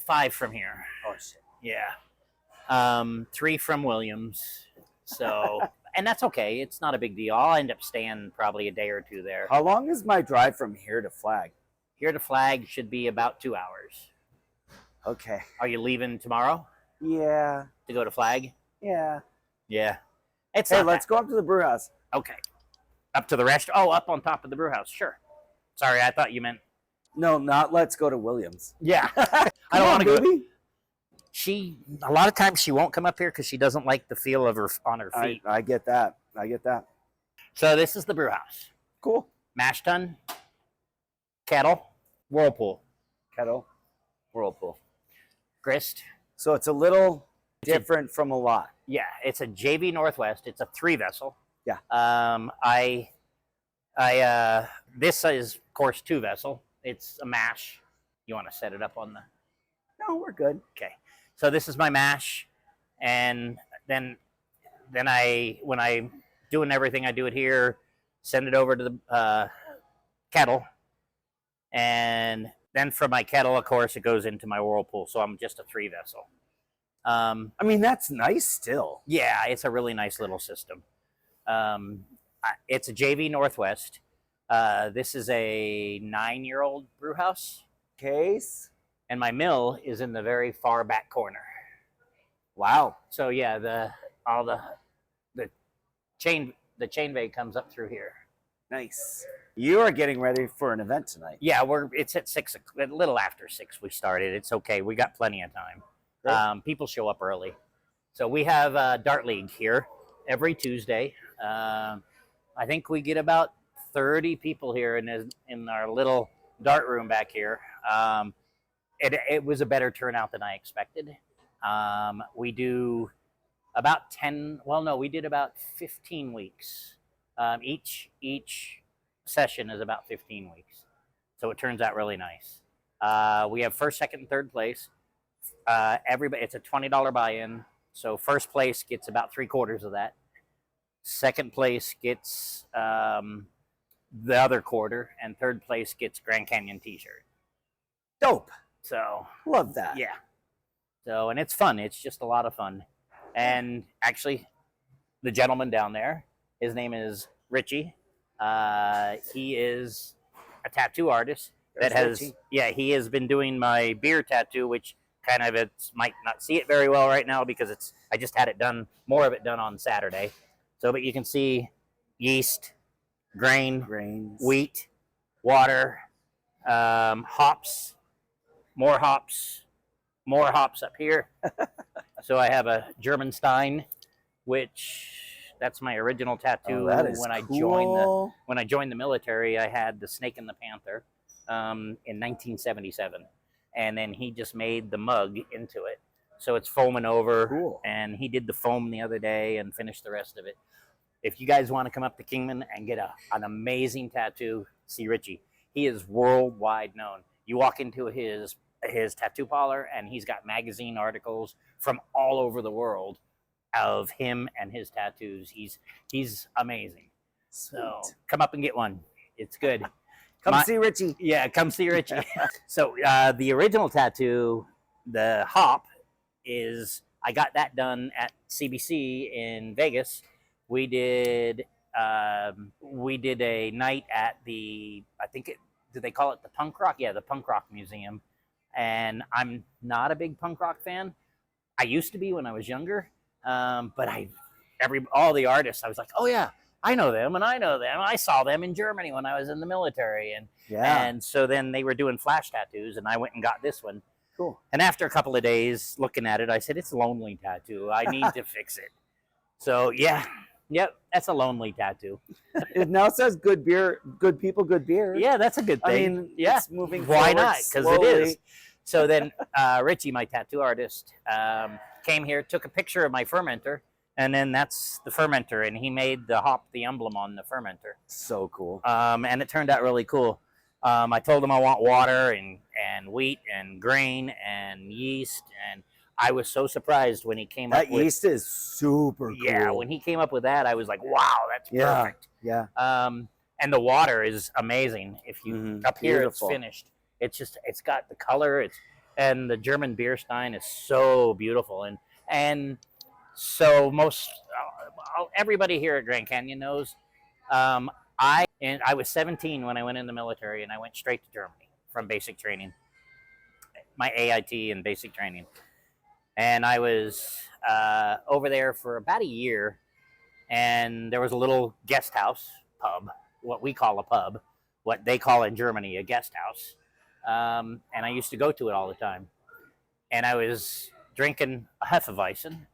5 from here.
Oh shit.
Yeah. 3 from Williams. So, and that's okay. It's not a big deal. I'll end up staying probably a day or two there.
How long is my drive from here to Flag?
Here to Flag should be about 2 hours.
Okay.
Are you leaving tomorrow?
Yeah.
to go to Flag?
Yeah.
Yeah. It's
Hey,
not
let's go up to the brew house.
okay. Up to the restaurant. Oh, up on top of the brew house. Sure. Sorry, I thought you meant.
No, not let's go to Williams.
Yeah. I don't want to go.
Baby.
A lot of times she won't come up here because she doesn't like the feel of her on her feet.
I get that. I get that.
So this is the brew house.
Cool.
Mash tun, kettle, whirlpool,
Kettle, whirlpool.
grist.
So it's a little different from a lot.
Yeah, it's a JV Northwest. It's a 3-vessel.
Yeah.
This is of course 2-vessel. It's a mash. You want to set it up on the?
No, we're good.
Okay. So this is my mash, and then when I'm doing everything, I do it here, send it over to the kettle, and then from my kettle, of course, it goes into my whirlpool. So I'm just a 3-vessel.
I mean, that's nice still.
Yeah, it's a really nice little system. It's a JV Northwest. This is a 9-year-old brew house.
Case.
And my mill is in the very far back corner.
Wow.
So yeah, the chain bay comes up through here.
Nice. You are getting ready for an event tonight.
Yeah, it's at 6, a little after 6 we started. It's okay. We got plenty of time.
Great.
People show up early. So we have a dart league here every Tuesday. I think we get about 30 people here in our little dart room back here. It was a better turnout than I expected. We do about 10, well, no, we did about 15 weeks. Each session is about 15 weeks. So it turns out really nice. We have first, second, and third place. Everybody, it's a $20 buy-in. So first place gets about 3/4 of that. Second place gets the other quarter, and third place gets Grand Canyon t-shirt.
Dope.
So
Love that.
yeah. So, and it's fun. It's just a lot of fun. And actually, the gentleman down there, his name is Ritchie. He is a tattoo artist that has,
Ritchie.
yeah, he has been doing my beer tattoo, which kind of might not see it very well right now because I just had it done, more of it done on Saturday. So, but you can see yeast, grains, wheat, water, hops, more hops up here. So I have a German Stein, which that's my original tattoo.
That is cool.
When I joined the military, I had the Snake and the Panther in 1977, and then he just made the mug into it, so it's foaming over.
Cool.
And he did the foam the other day and finished the rest of it. If you guys want to come up to Kingman and get an amazing tattoo, see Ritchie. He is worldwide known. You walk into his tattoo parlor, and he's got magazine articles from all over the world of him and his tattoos. He's amazing.
Sweet.
So come up and get one. It's good.
See Ritchie.
Yeah, come see Ritchie. So the original tattoo, the hop, I got that done at CBC in Vegas. We did a night at did they call it the Punk Rock? Yeah, the Punk Rock Museum. And I'm not a big punk rock fan. I used to be when I was younger, but all the artists, I was like, oh yeah, I know them, and I know them. I saw them in Germany when I was in the military, and so then they were doing flash tattoos, and I went and got this one.
Cool.
And after a couple of days looking at it, I said, it's a lonely tattoo. I need to fix it. So yeah. Yep, that's a lonely tattoo.
It now says good beer, good people, good beer.
Yeah, that's a good thing.
I mean,
yeah,
it's moving
why
forward
not? Because it is. So then Ritchie, my tattoo artist, came here, took a picture of my fermenter, and then that's the fermenter, and he made the hop, the emblem on the fermenter.
So cool.
And it turned out really cool. I told him I want water and wheat and grain and yeast, and I was so surprised when he came up with...
That yeast is super cool.
Yeah, when he came up with that, I was like, wow, that's perfect.
Yeah.
And the water is amazing. If you up here,
Beautiful.
it's finished. It's got the color. And the German beer stein is so beautiful. And so everybody here at Grand Canyon knows. I was 17 when I went in the military, and I went straight to Germany from basic training, my AIT and basic training. and I was over there for about a year, and there was a little guest house pub, what we call a pub, what they call in Germany a guest house, and I used to go to it all the time. And I was drinking a Hefeweizen,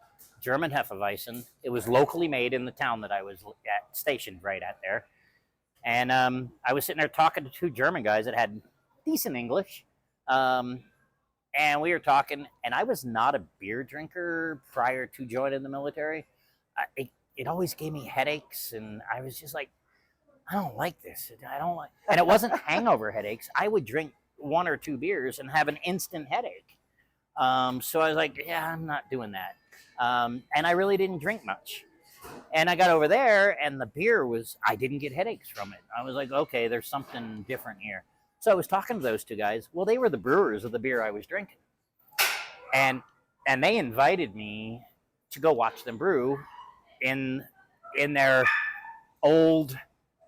German Hefeweizen. It was locally made in the town that I was stationed right at there. And I was sitting there talking to two German guys that had decent English. And we were talking, and I was not a beer drinker prior to joining the military. It always gave me headaches, and I was just like, I don't like this. I don't like, and it wasn't hangover headaches. I would drink one or two beers and have an instant headache. So I was like, yeah, I'm not doing that. And I really didn't drink much. And I got over there, and the beer was, I didn't get headaches from it. I was like, okay, there's something different here. So I was talking to those two guys. Well, they were the brewers of the beer I was drinking. And they invited me to go watch them brew in their old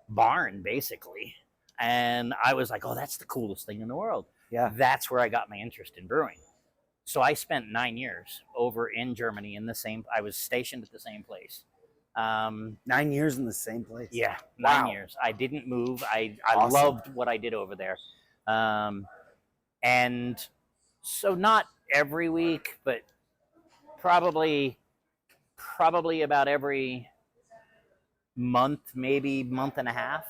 barn, basically. And I was like, oh, that's the coolest thing in the world.
Yeah.
That's where I got my interest in brewing. So I spent 9 years over in Germany I was stationed at the same place.
9 years in the same place.
Yeah,
Wow.
9 years. I didn't move. I
Awesome.
loved what I did over there. And so not every week, but probably about every month, maybe month and a half,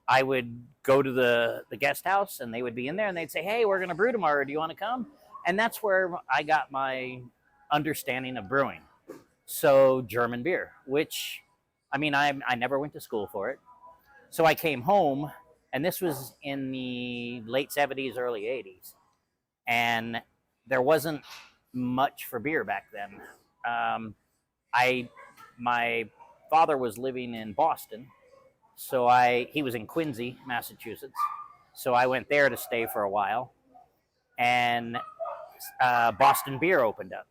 I would go to the guest house, and they would be in there, and they'd say, hey, we're going to brew tomorrow. Do you want to come? And that's where I got my understanding of brewing. So German beer, which, I mean, I never went to school for it. So I came home, and this was in the late 70s, early 80s. And there wasn't much for beer back then. My father was living in Boston. So he was in Quincy, Massachusetts. So I went there to stay for a while. And Boston Beer opened up.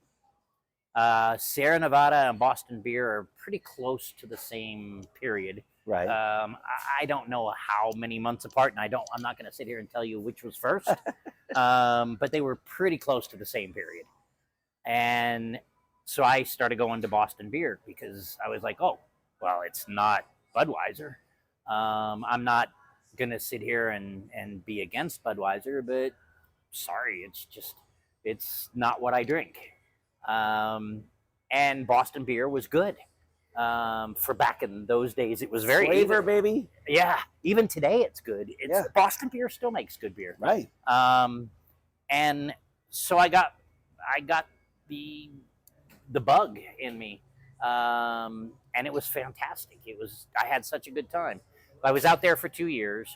Sierra Nevada and Boston Beer are pretty close to the same period.
Right.
I don't know how many months apart, and I'm not going to sit here and tell you which was first. But they were pretty close to the same period. And so I started going to Boston Beer because I was like, oh, well, it's not Budweiser. I'm not going to sit here and be against Budweiser, but sorry, it's not what I drink. And Boston Beer was good. For back in those days, it was very
flavor, baby.
Yeah, even today it's good. Boston Beer still makes good beer.
Right.
And so I got the bug in me, and it was fantastic. I had such a good time. I was out there for 2 years,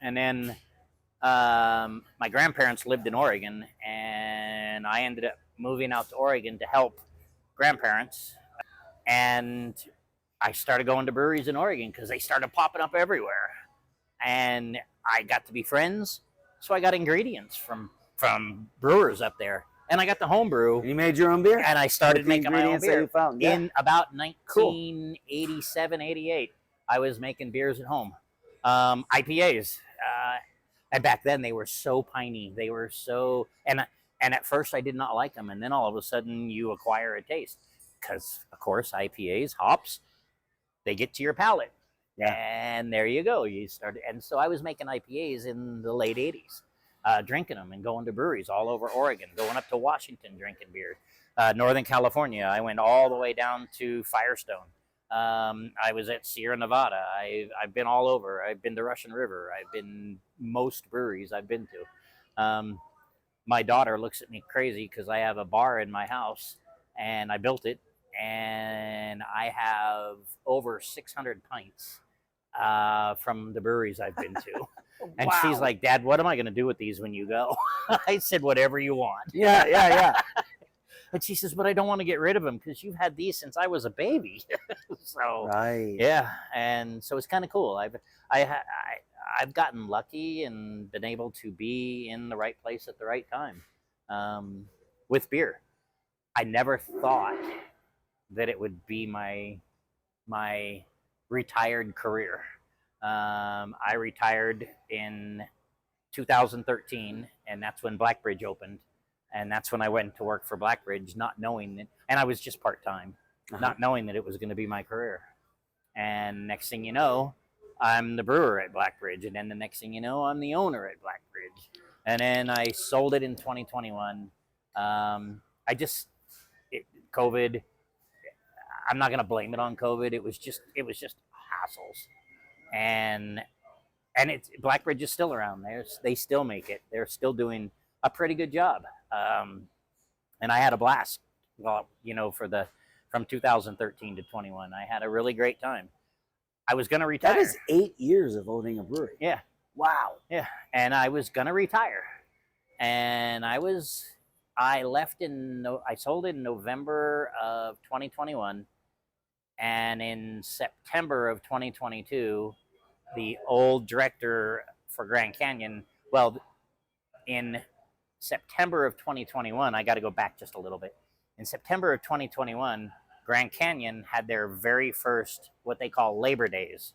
and then my grandparents lived in Oregon, and I ended up moving out to Oregon to help grandparents. And I started going to breweries in Oregon because they started popping up everywhere. And I got to be friends, so I got ingredients from brewers up there. And I got the home brew.
You made your own beer?
And I started making my own beer.
Yeah.
In about 1987, 88, I was making beers at home. IPAs. And back then they were so piney. They were so... And at first I did not like them. And then all of a sudden you acquire a taste. Because, of course, IPAs, hops, they get to your palate.
Yeah.
And there you go. You started, and so I was making IPAs in the late 80s, drinking them and going to breweries all over Oregon, going up to Washington drinking beer. Northern California, I went all the way down to Firestone. I was at Sierra Nevada. I've been all over. I've been to Russian River. I've been most breweries I've been to. My daughter looks at me crazy because I have a bar in my house, and I built it. And I have over 600 pints from the breweries I've been to. And
Wow.
She's like, Dad, what am I going to do with these when you go? I said, whatever you want.
Yeah.
And she says, but I don't want to get rid of them because you've had these since I was a baby. So,
right.
Yeah. And so it's kind of cool. I've gotten lucky and been able to be in the right place at the right time with beer. I never thought that it would be my retired career. I retired in 2013, and that's when Blackbridge opened. And that's when I went to work for Blackridge, not knowing that, and I was just part-time, not knowing that it was going to be my career. And next thing you know, I'm the brewer at Blackridge. And then the next thing you know, I'm the owner at Blackridge. And then I sold it in 2021. COVID, I'm not going to blame it on COVID. It was just hassles. And it's Blackridge is still around. They still make it. They're still doing a pretty good job. And I had a blast. Well, from 2013 to 21, I had a really great time. I was going to retire.
That is 8 years of owning a brewery.
Yeah.
Wow.
Yeah. And I was going to retire. And I sold in November of 2021. And in September of 2022, the old director for Grand Canyon, in September of 2021, I got to go back just a little bit. In September of 2021, Grand Canyon had their very first, what they call Labor Days.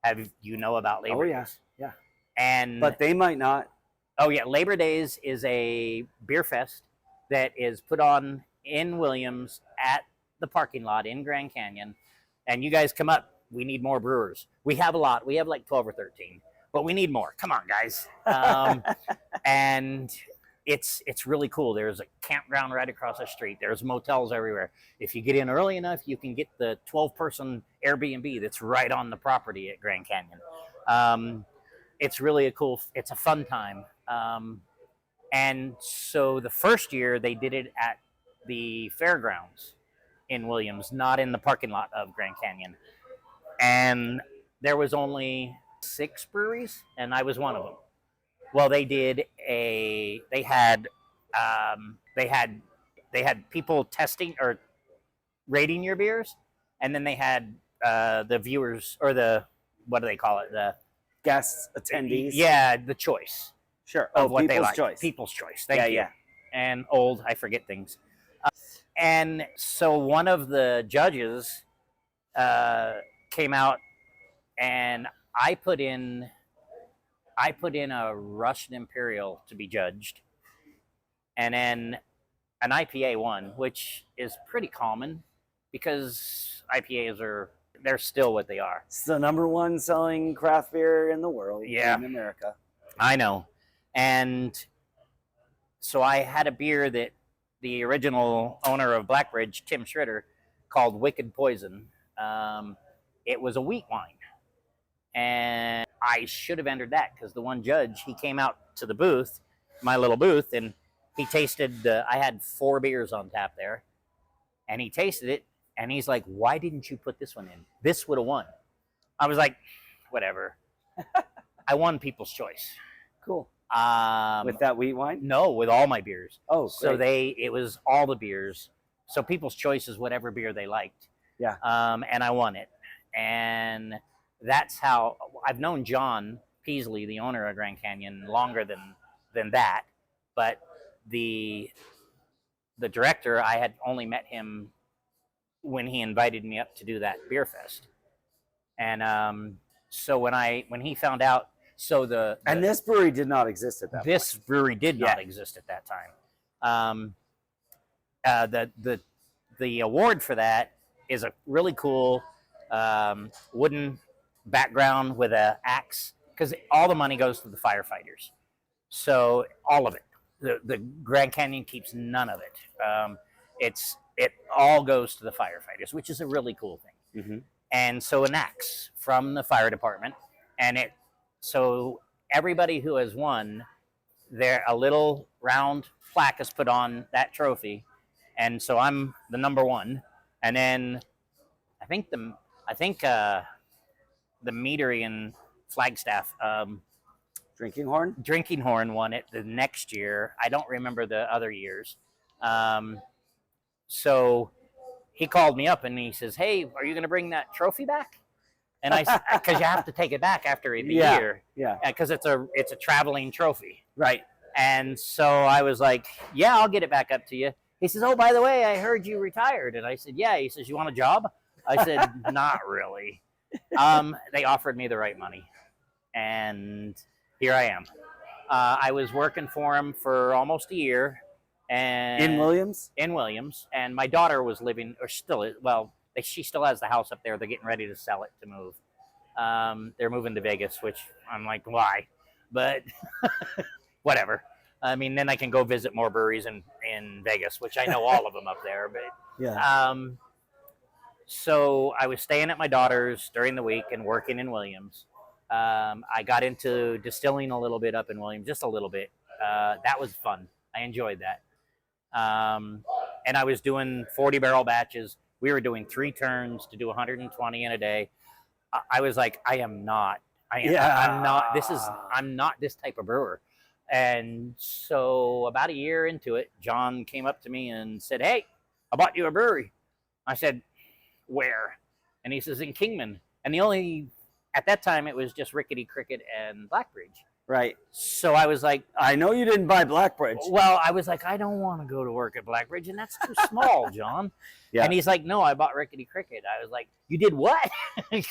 Have you know about Labor Days?
Yeah.
But
they might not.
Oh yeah, Labor Days is a beer fest that is put on in Williams at the parking lot in Grand Canyon. And you guys come up. We need more brewers. We have a lot. We have like 12 or 13, but we need more. Come on, guys. And it's really cool. There's a campground right across the street. There's motels everywhere. If you get in early enough, you can get the 12-person Airbnb that's right on the property at Grand Canyon. It's really it's a fun time. And so the first year they did it at the fairgrounds in Williams, not in the parking lot of Grand Canyon. And there was only 6 breweries, and I was one of them. Well, they had people testing or rating your beers, and then they had the viewers, or what do they call it? The
guests, attendees.
Yeah, the choice.
Sure.
Of what they like.
Choice.
People's choice. Thank you.
Yeah.
And I forget things. And so one of the judges came out, and I put in a Russian Imperial to be judged, and then an IPA won, which is pretty common because IPAs they're still what they are.
It's the #1 selling craft beer in the world.
Yeah.
In America.
I know. And so I had a beer that the original owner of Blackridge, Tim Schroeder, called Wicked Poison. It was a wheat wine. And I should have entered that because the one judge, he came out to the booth, my little booth, and he tasted I had 4 beers on tap there. And he tasted it, and he's like, "Why didn't you put this one in? This would have won." I was like, whatever. I won People's Choice.
Cool. With that wheat wine?
No, with all my beers.
Oh, great.
So it was all the beers. So People's Choice is whatever beer they liked.
Yeah.
And I won it. And that's how I've known John Peasley, the owner of Grand Canyon, longer than that. But the director, I had only met him when he invited me up to do that beer fest. And so when he found out, and
this brewery did not exist at that point.
This brewery did not exist at that time. The award for that is a really cool wooden background with an axe, because all the money goes to the firefighters. So all of it. The Grand Canyon keeps none of it. It all goes to the firefighters, which is a really cool thing.
Mm-hmm.
And so an axe from the fire department, and so everybody who has won, a little round plaque is put on that trophy, and so I'm the #1. And then I think the meadery in Flagstaff,
Drinking Horn
won it the next year. I don't remember the other years. So he called me up and he says, "Hey, are you going to bring that trophy back?" And because you have to take it back after the year, because it's a traveling trophy,
right?
And so I was like, "Yeah, I'll get it back up to you." He says, "Oh, by the way, I heard you retired." And I said, "Yeah." He says, "You want a job?" I said, "Not really." They offered me the right money, and here I am. I was working for him for almost a year, And
In Williams?
In Williams, and my daughter was living, or still is, well, she still has the house up there. They're getting ready to sell it to move. They're moving to Vegas, which I'm like, why? But whatever. I mean, then I can go visit more breweries in Vegas, which I know all of them up there. But
Yeah.
so I was staying at my daughter's during the week and working in Williams. I got into distilling a little bit up in Williams, just a little bit. That was fun. I enjoyed that. And I was doing 40 barrel batches. We were doing 3 turns to do 120 in a day. I was like, I'm not this type of brewer. And so about a year into it, John came up to me and said, hey, I bought you a brewery. I said, where? And he says, in Kingman. And at that time, it was just Rickety, Cricket, and Blackbridge.
Right.
So I was like,
I know you didn't buy Blackbridge.
Well, I was like, I don't want to go to work at Blackbridge, and that's too small, John. Yeah. And he's like, no, I bought Rickety Cricket. I was like, you did what? And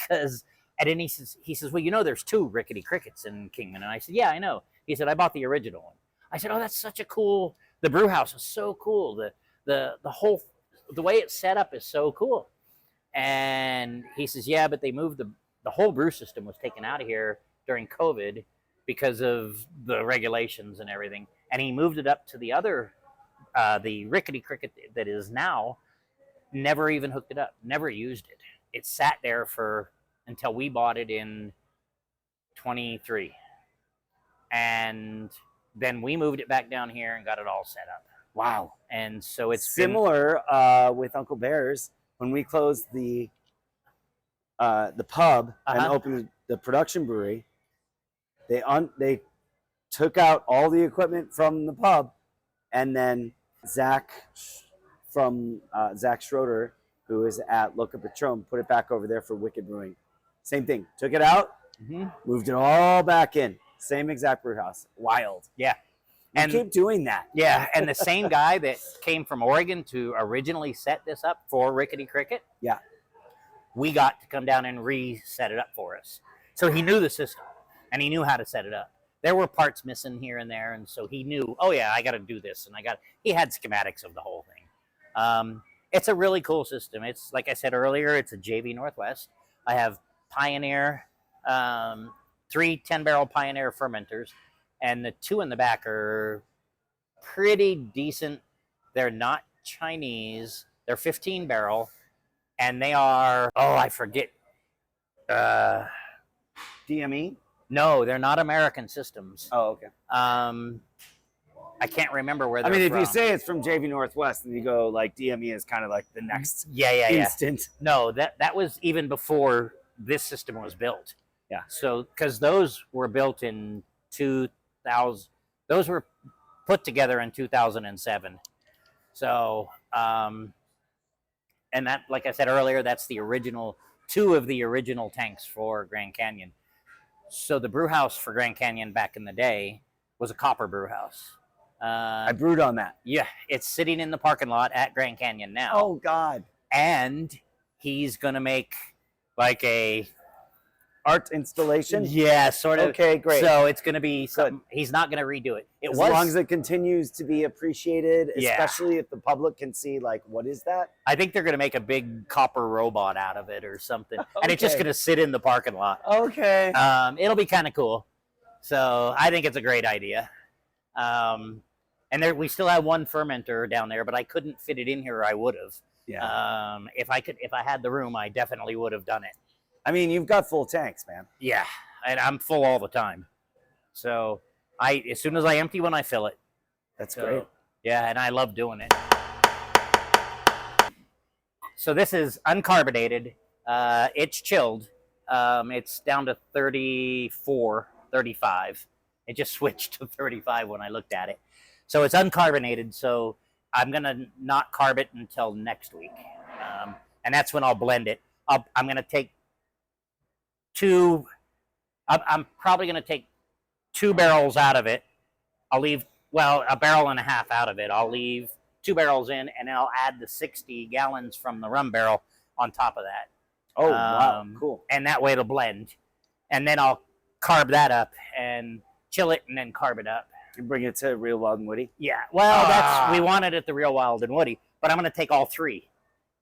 then he says, well, you know, there's 2 Rickety Crickets in Kingman. And I said, yeah, I know. He said, I bought the original one. I said, oh, that's such a cool, the brew house is so cool. The way it's set up is so cool. And he says, yeah, but they moved the whole brew system was taken out of here during COVID because of the regulations and everything. And he moved it up to the other, the Rickety Cricket that is now, never even hooked it up, never used it. It sat there until we bought it in 23. And then we moved it back down here and got it all set up.
Wow.
And so it's
similar with Uncle Bear's. When we closed the pub and opened the production brewery, they took out all the equipment from the pub, and then Zach Schroeder, who is at Loca Patron, put it back over there for Wicked Brewing. Same thing. Took it out, moved it all back in. Same exact brew house. Wild.
Yeah.
And keep doing that.
Yeah, and the same guy that came from Oregon to originally set this up for Rickety Cricket,
yeah,
we got to come down and reset it up for us. So he knew the system, and he knew how to set it up. There were parts missing here and there, and so he knew, oh yeah, I got to do this, and he had schematics of the whole thing. It's a really cool system. It's, like I said earlier, it's a JV Northwest. I have Pioneer, 3 10-barrel Pioneer fermenters, and the 2 in the back are pretty decent. They're not Chinese. They're 15-barrel, and they are, I forget.
DME?
No, they're not American systems.
Oh, okay.
I can't remember where they're from.
I mean, if you say it's from JV Northwest, and you go, like, DME is kind of like the next instant.
No, that was even before this system was built.
Yeah.
So, because those were built in 2000, those were put together in 2007. So, and that, like I said earlier, that's the original, 2 of the original tanks for Grand Canyon. So the brew house for Grand Canyon back in the day was a copper brew house.
I brewed on that.
Yeah, it's sitting in the parking lot at Grand Canyon now.
Oh, God.
And he's going to make like a
art installation?
Yeah, sort of.
Okay, great.
So it's going to be something. He's not going to redo it.
As long as it continues to be appreciated, especially if the public can see, like, what is that?
I think they're going to make a big copper robot out of it or something. And it's just going to sit in the parking lot.
Okay.
It'll be kind of cool. So I think it's a great idea. And we still have 1 fermenter down there, but I couldn't fit it in here, or I would have.
Yeah.
If I had the room, I definitely would have done it.
I mean, you've got full tanks, man.
Yeah, and I'm full all the time. So as soon as I empty one, I fill it.
That's great.
Yeah, and I love doing it. So this is uncarbonated. It's chilled. It's down to 34, 35. It just switched to 35 when I looked at it. So it's uncarbonated, so I'm going to not carb it until next week. And that's when I'll blend it. I'm going to take I'm probably going to take 2 barrels out of it. I'll leave, a barrel and a half out of it. I'll leave 2 barrels in, and then I'll add the 60 gallons from the rum barrel on top of that.
Oh, wow, cool.
And that way it'll blend. And then I'll carb that up and chill it and then carb it up.
You bring it to Real Wild and Woody.
Yeah. Well, we wanted it the Real Wild and Woody, but I'm going to take all three.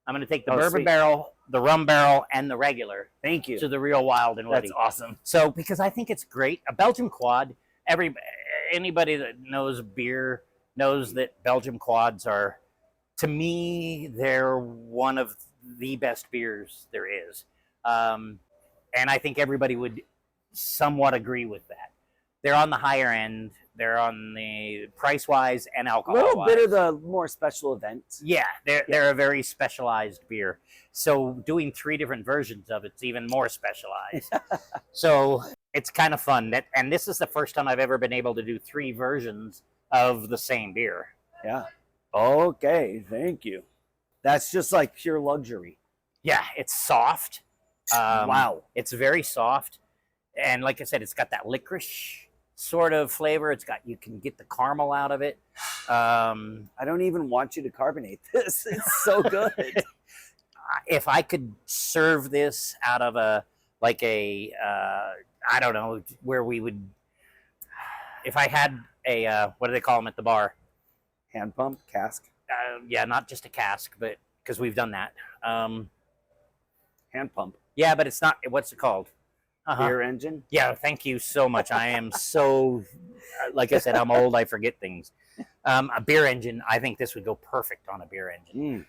I'm going to take the bourbon
sweet.
barrel, the rum barrel, and the regular.
Thank you.
To the Real Wild and Woody.
That's awesome.
So, because I think it's great. A Belgian quad, anybody that knows beer knows that Belgian quads are, to me, they're one of the best beers there is. And I think everybody would somewhat agree with that. They're on the higher end. They're on the price-wise and alcohol-wise.
A little bit of the more special events.
Yeah, they're a very specialized beer. So doing 3 different versions of it's even more specialized. So it's kind of fun. And this is the first time I've ever been able to do 3 versions of the same beer.
Yeah. Okay, thank you. That's just like pure luxury.
Yeah, it's soft.
Wow.
It's very soft. And like I said, it's got that licorice sort of flavor. You can get the caramel out of it.
I don't even want you to carbonate this. It's so good.
If I could serve this out of I don't know, where we would, if I had what do they call them at the bar?
Hand pump, cask.
Yeah, not just a cask, but because we've done that.
Hand pump.
Yeah, but it's not, what's it called?
Beer engine?
Yeah, thank you so much. I am so, like I said, I'm old, I forget things. A beer engine, I think this would go perfect on a beer engine.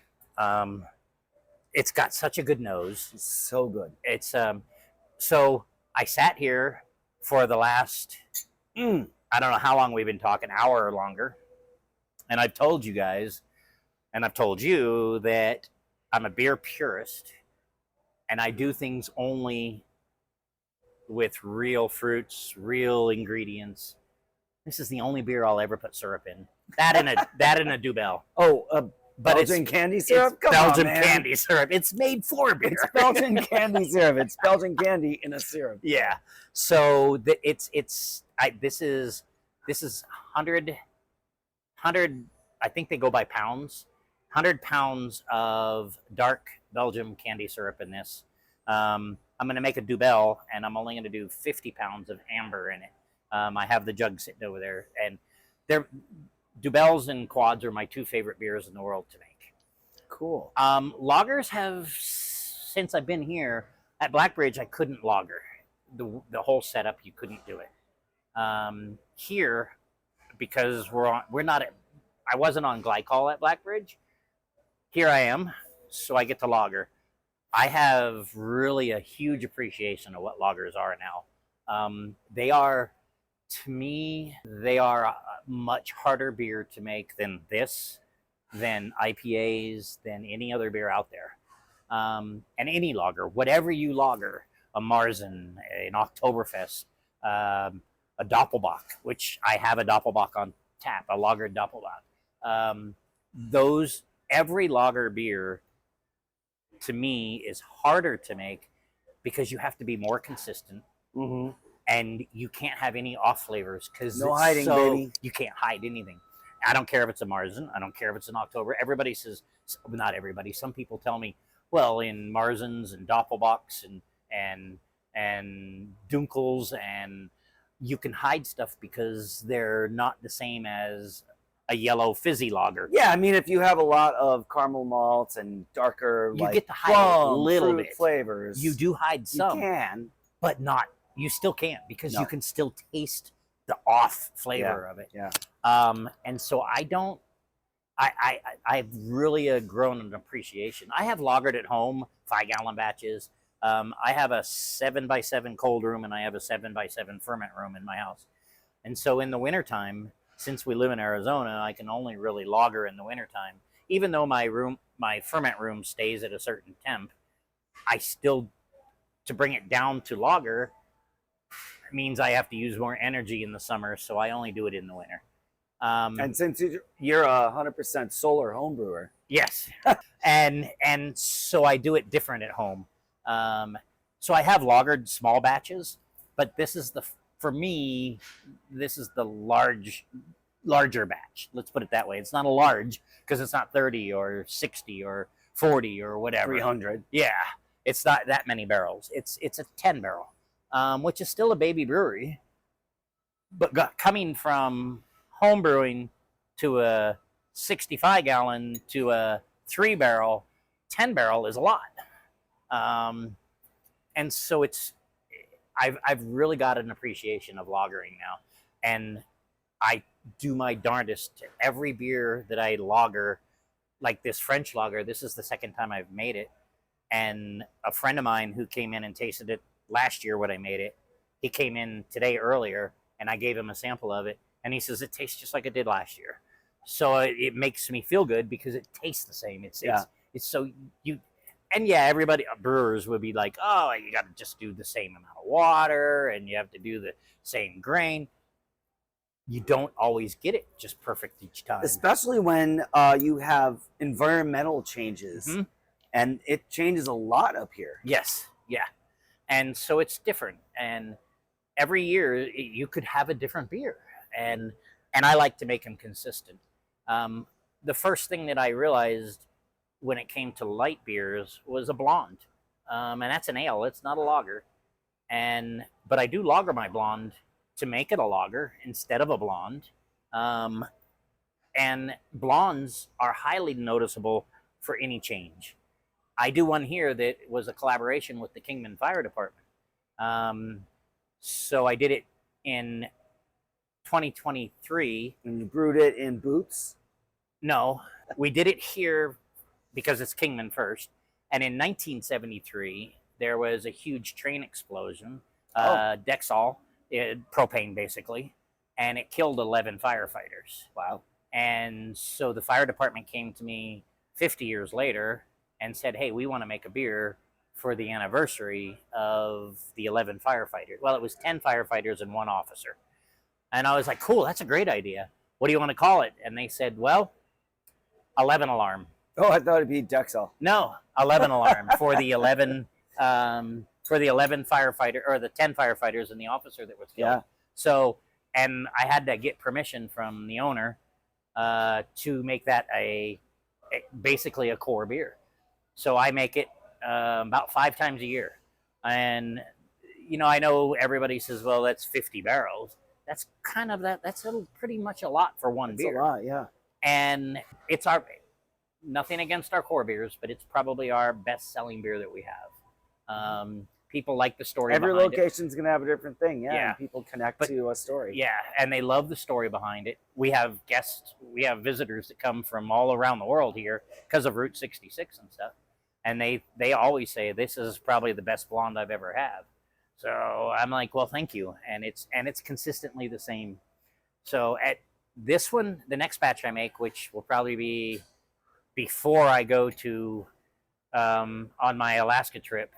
It's got such a good nose.
It's so good.
It's, so I sat here for the last, I don't know how long we've been talking, hour or longer. And I've told you guys, and I've told you that I'm a beer purist, and I do things only with real fruits, real ingredients. This is the only beer I'll ever put syrup in. That and a Dubel.
Oh, but Belgian candy syrup?
It's Belgian candy syrup. It's made for beer.
It's Belgian candy syrup. It's Belgian candy in a syrup.
Yeah. So this is 100. I think they go by pounds. 100 pounds of dark Belgian candy syrup in this. I'm going to make a Dubel, and I'm only going to do 50 pounds of amber in it. I have the jug sitting over there, and Dubels and quads are my 2 favorite beers in the world to make.
Cool.
Lagers have, since I've been here at Blackbridge, I couldn't lager the whole setup. You couldn't do it here because I wasn't on glycol at Blackbridge. Here I am, so I get to lager. I have really a huge appreciation of what lagers are now. They are, to me, a much harder beer to make than IPAs, than any other beer out there. And any lager, whatever you lager, a Marzen, an Oktoberfest, a Doppelbock, which I have a Doppelbock on tap, a lagered Doppelbock. Every lager beer, to me, is harder to make because you have to be more consistent, and you can't have any off flavors because
no hiding, baby.
You can't hide anything. I don't care if it's a Marzen. I don't care if it's an October. Everybody says, not everybody. Some people tell me, well, in Marzens and Doppelbocks and Dunkels, and you can hide stuff because they're not the same as a yellow fizzy lager.
Yeah, I mean, if you have a lot of caramel malts and darker,
you get to hide a little bit
flavors.
You do hide some.
You can,
but not. You still can't because you can still taste the off flavor of it.
Yeah.
And so I've really grown an appreciation. I have lagered at home, 5-gallon batches. I have a 7x7 cold room, and I have a 7x7 ferment room in my house. And so in the wintertime, since we live in Arizona, I can only really lager in the wintertime. Even though my ferment room stays at a certain temp, I still, to bring it down to lager, means I have to use more energy in the summer, so I only do it in the winter.
And since you're a 100% solar home brewer.
Yes. and so I do it different at home. So I have lagered small batches, but this is for me, this is the larger batch. Let's put it that way. It's not a large because it's not 30 or 60 or 40 or whatever.
300.
Yeah. It's not that many barrels. It's a 10 barrel, which is still a baby brewery, but coming from home brewing to a 65 gallon to a 3-barrel, 10-barrel is a lot. And so I've really got an appreciation of lagering now, and I do my darndest to every beer that I lager, like this French lager. This is the second time I've made it, and a friend of mine who came in and tasted it last year when I made it, he came in today earlier, and I gave him a sample of it, and he says it tastes just like it did last year. So it makes me feel good because it tastes the same. It's so you. And yeah, everybody, brewers would be like, oh, you got to just do the same amount of water and you have to do the same grain. You don't always get it just perfect each time.
Especially when you have environmental changes.
Mhm.
And it changes a lot up here.
Yes, yeah. And so it's different. And every year you could have a different beer. And I like to make them consistent. The first thing that I realized when it came to light beers was a blonde, and that's an ale. It's not a lager, but I do lager my blonde to make it a lager instead of a blonde. And blondes are highly noticeable for any change. I do one here that was a collaboration with the Kingman Fire Department. So I did it in 2023.
And you brewed it in boots?
No, we did it here because it's Kingman first. And in 1973, there was a huge train explosion, Dexol, propane basically, and it killed 11 firefighters.
Wow.
And so the fire department came to me 50 years later and said, hey, we want to make a beer for the anniversary of the 11 firefighters. Well, it was 10 firefighters and 1 officer. And I was like, cool, that's a great idea. What do you want to call it? And they said, well, 11 alarm.
Oh, I thought it'd be Dexol.
No, 11 alarm for the 11 firefighter, or the 10 firefighters and the officer that was killed.
Yeah.
So, and I had to get permission from the owner to make that basically a core beer. So I make it about 5 times a year. And, you know, I know everybody says, well, that's 50 barrels. That's kind of that's pretty much a lot for one beer.
That's a lot, yeah.
And it's nothing against our core beers, but it's probably our best-selling beer that we have. People like the story
Every
behind it.
location's going to have a different thing,
Yeah.
And people connect to a story.
Yeah, and they love the story behind it. We have visitors that come from all around the world here because of Route 66 and stuff. And they always say, this is probably the best blonde I've ever had. So I'm like, well, thank you. And it's consistently the same. So at this one, the next batch I make, which will probably be before I go to on my Alaska trip,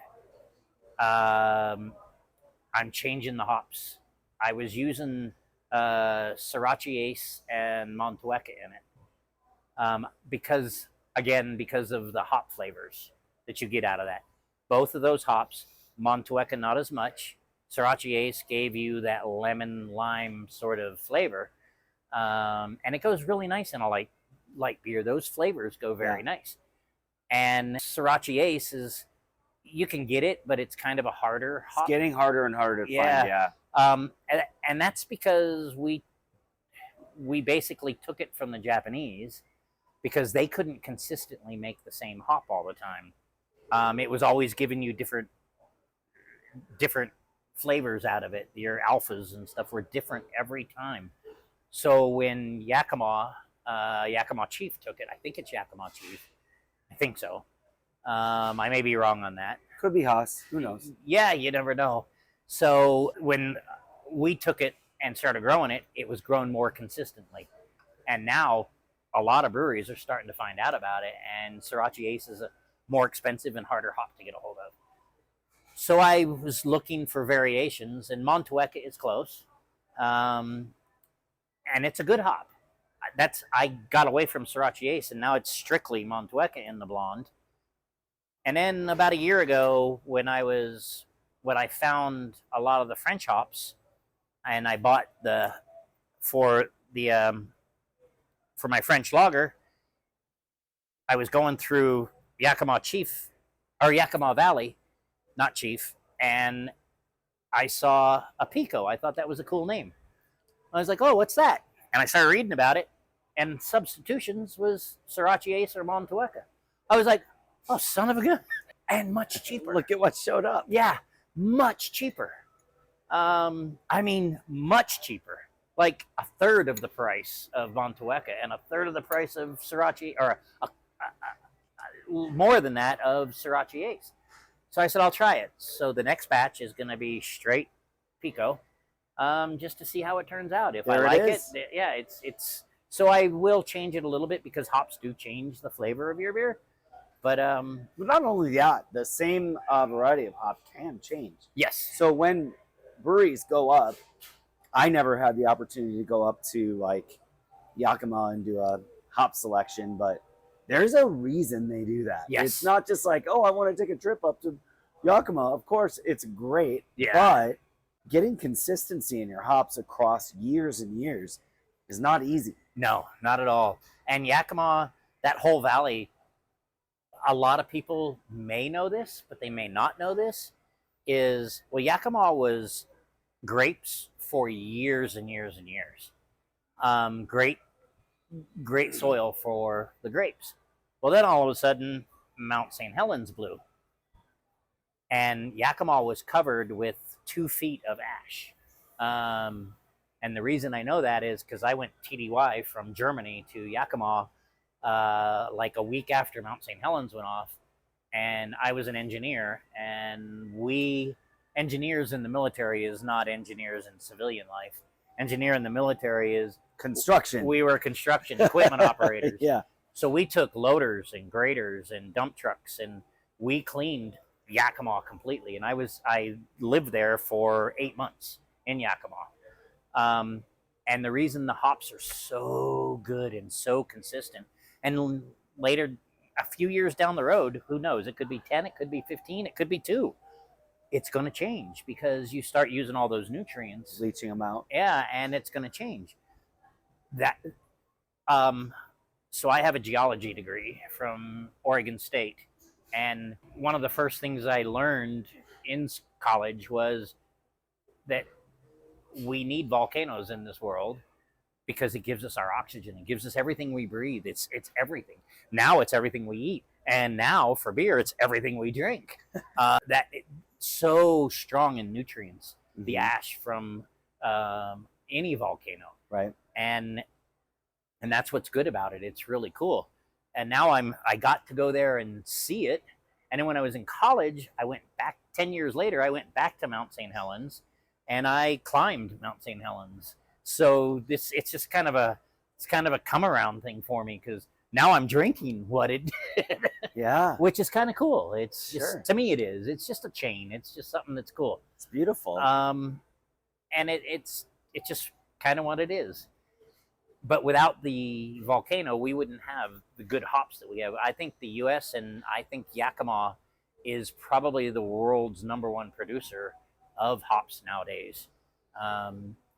I'm changing the hops. I was using Sriracha Ace and Montueca in it because of the hop flavors that you get out of that. Both of those hops, Montueca not as much. Sriracha Ace gave you that lemon lime sort of flavor, and it goes really nice in a light beer. Those flavors go very nice. And Sriracha Ace is, you can get it, but it's kind of a harder hop.
It's getting harder and harder to find, yeah.
And that's because we basically took it from the Japanese because they couldn't consistently make the same hop all the time. It was always giving you different flavors out of it. Your alphas and stuff were different every time. So when Yakima Chief took it, I think it's Yakima Chief. I think so. I may be wrong on that.
Could be Haas. Who knows?
Yeah, you never know. So when we took it and started growing it, it was grown more consistently. And now a lot of breweries are starting to find out about it, and Sriracha Ace is a more expensive and harder hop to get a hold of. So I was looking for variations, and Montueca is close. And it's a good hop. I got away from Sriracha Ace, and now it's strictly Montueca in the blonde. And then about a year ago, when I found a lot of the French hops, and I bought for my French lager, I was going through Yakima Valley, not Chief, and I saw a Pico. I thought that was a cool name. I was like, oh, what's that? And I started reading about it, and substitutions was Sriracha Ace or Montueca. I was like, oh, son of a gun. And much cheaper.
Look at what showed up.
Yeah, much cheaper. I mean, much cheaper. Like a third of the price of Montueca and a third of the price of Sriracha, or more than that of Sriracha Ace. So I said, I'll try it. So the next batch is going to be straight Pico, just to see how it turns out. If I like it, yeah, it's. So I will change it a little bit because hops do change the flavor of your beer. But
not only that, the same variety of hop can change.
Yes.
So when breweries go up, I never had the opportunity to go up to like Yakima and do a hop selection, but there's a reason they do that.
Yes.
It's not just like, oh, I want to take a trip up to Yakima. Of course, it's great,
yeah.
But getting consistency in your hops across years and years is not easy.
No, not at all. And Yakima, that whole valley, a lot of people may know this, but they may not know this, is, well, Yakima was grapes for years and years and years. Great soil for the grapes. Well, then all of a sudden, Mount St. Helens blew. And Yakima was covered with 2 feet of ash. And the reason I know that is because I went TDY from Germany to Yakima like a week after Mount St. Helens went off. And I was an engineer, and engineers in the military is not engineers in civilian life. Engineer in the military is
construction.
We were construction equipment operators.
Yeah.
So we took loaders and graders and dump trucks, and we cleaned Yakima completely. And I lived there for 8 months in Yakima. And the reason the hops are so good and so consistent, and later, a few years down the road, who knows? It could be 10, it could be 15, it could be 2. It's going to change because you start using all those nutrients,
leaching them out.
Yeah, and it's going to change. That, so I have a geology degree from Oregon State, and one of the first things I learned in college was that we need volcanoes in this world because it gives us our oxygen. It gives us everything we breathe. It's everything. Now it's everything we eat. And now for beer, it's everything we drink. So strong in nutrients, the ash from any volcano.
Right.
And that's what's good about it. It's really cool. And now I got to go there and see it. And then when I was in college, I went back 10 years later, I went back to Mount St. Helens and I climbed Mount St. Helens. So it's just kind of a come around thing for me because now I'm drinking what it did.
Yeah.
Which is kind of cool. It's just,
sure.
To me it is. It's just a chain. It's just something that's cool.
It's beautiful.
And it's just kind of what it is. But without the volcano, we wouldn't have the good hops that we have. I think the U.S. and I think Yakima is probably the world's #1 producer of hops nowadays,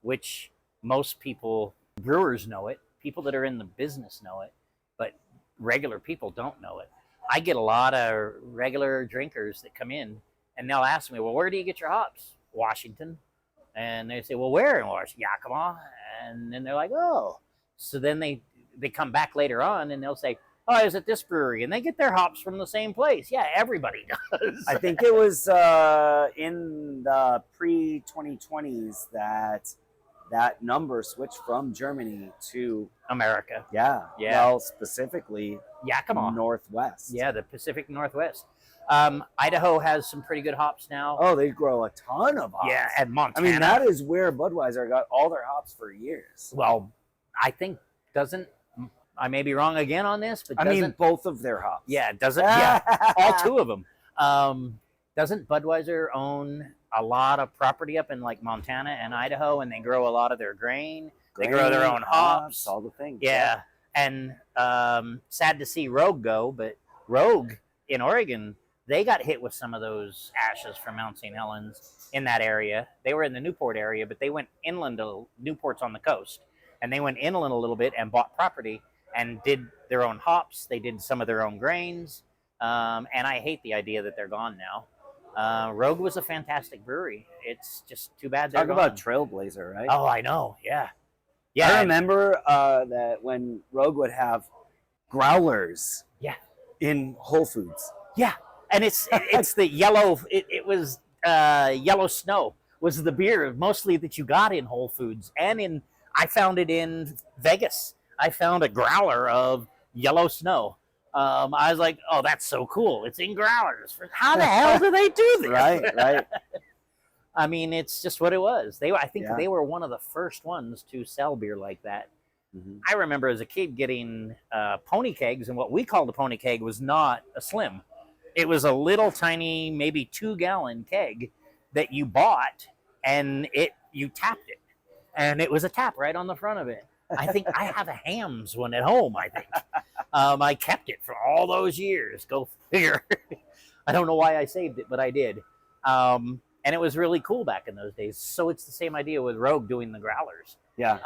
which most people, brewers know it, people that are in the business know it, but regular people don't know it. I get a lot of regular drinkers that come in and they'll ask me, well, where do you get your hops? Washington. And they say, well, where in Washington? Yakima. And then they're like, oh. So then they come back later on and they'll say, oh, I was at this brewery, and they get their hops from the same place. Yeah, everybody does.
I think it was in the pre-2020s that number switched from Germany to
America.
Yeah. Well, specifically
Yakima.
Northwest.
Yeah, the Pacific Northwest. Idaho has some pretty good hops now.
Oh, they grow a ton of hops.
Yeah, and Montana.
I mean, that is where Budweiser got all their hops for years.
Well, I think I may be wrong again on this, but
I mean, both of their hops.
Yeah, yeah, all 2 of them. Doesn't Budweiser own a lot of property up in like Montana and Idaho, and they grow a lot of their grain? They grow their own hops.
All the things.
Yeah. And sad to see Rogue go, but Rogue in Oregon, they got hit with some of those ashes from Mount St. Helens in that area. They were in the Newport area, but they went inland to Newport's on the coast, and they went inland a little bit and bought property and did their own hops. They did some of their own grains. And I hate the idea that they're gone now. Rogue was a fantastic brewery. It's just too bad they're
gone. Talk about Trailblazer, right?
Oh, I know. Yeah. Yeah,
I remember that when Rogue would have growlers
yeah,
in Whole Foods.
yeah. And it's the yellow. It was yellow snow was the beer mostly that you got in Whole Foods, and I found it in Vegas. I found a growler of yellow snow. I was like, oh, that's so cool. It's in growlers. How the hell do they do this?
Right.
I mean, it's just what it was. I think
Yeah.
they were one of the first ones to sell beer like that.
Mhm.
I remember as a kid getting pony kegs, and what we called a pony keg was not a slim. It was a little tiny, maybe 2-gallon keg that you bought, and you tapped it, and it was a tap right on the front of it. I think I have a Hams one at home. I think I kept it for all those years. Go figure. I don't know why I saved it, but I did. And it was really cool back in those days. So it's the same idea with Rogue doing the growlers.
Yeah.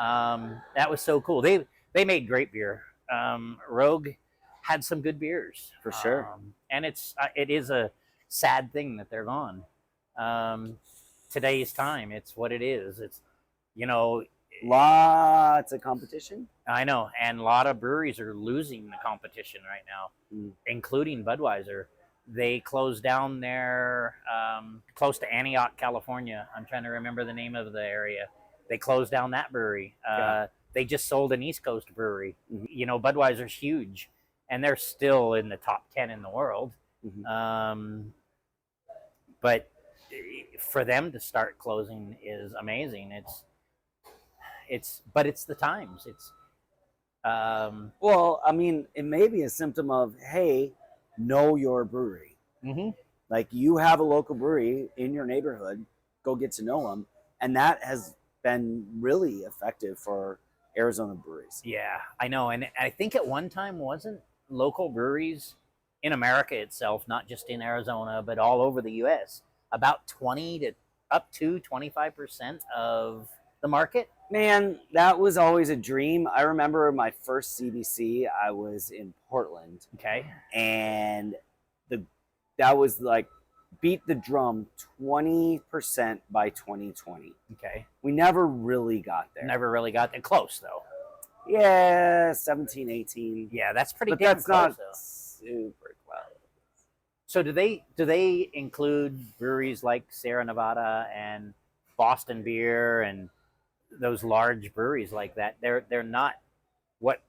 That was so cool. They made great beer. Rogue had some good beers
For sure.
and it is a sad thing that they're gone. Today's time, it's what it is. It's
Lots of competition.
I know, and a lot of breweries are losing the competition right now, including Budweiser. They closed down their close to Antioch, California. I'm trying to remember the name of the area. They closed down that brewery. They just sold an East Coast brewery.
Mm-hmm.
Budweiser's huge, and they're still in the top 10 in the world.
Mm-hmm.
But for them to start closing is amazing. It's the times.
Well, I mean, it may be a symptom of, hey, know your brewery.
Mm-hmm.
Like, you have a local brewery in your neighborhood, go get to know them, and that has been really effective for Arizona breweries.
Yeah, I know, and I think at one time wasn't local breweries in America itself, not just in Arizona, but all over the U.S., about 20 to up to 25% of the market.
Man, that was always a dream. I remember my first CBC, I was in Portland.
Okay.
And that was like, beat the drum 20% by 2020.
Okay.
We never really got there.
Never really got there. Close, though.
Yeah, 17, 18.
Yeah, that's pretty
But
damn
that's
close,
not
though.
super close.
So do they include breweries like Sierra Nevada and Boston Beer and those large breweries like that? They're not what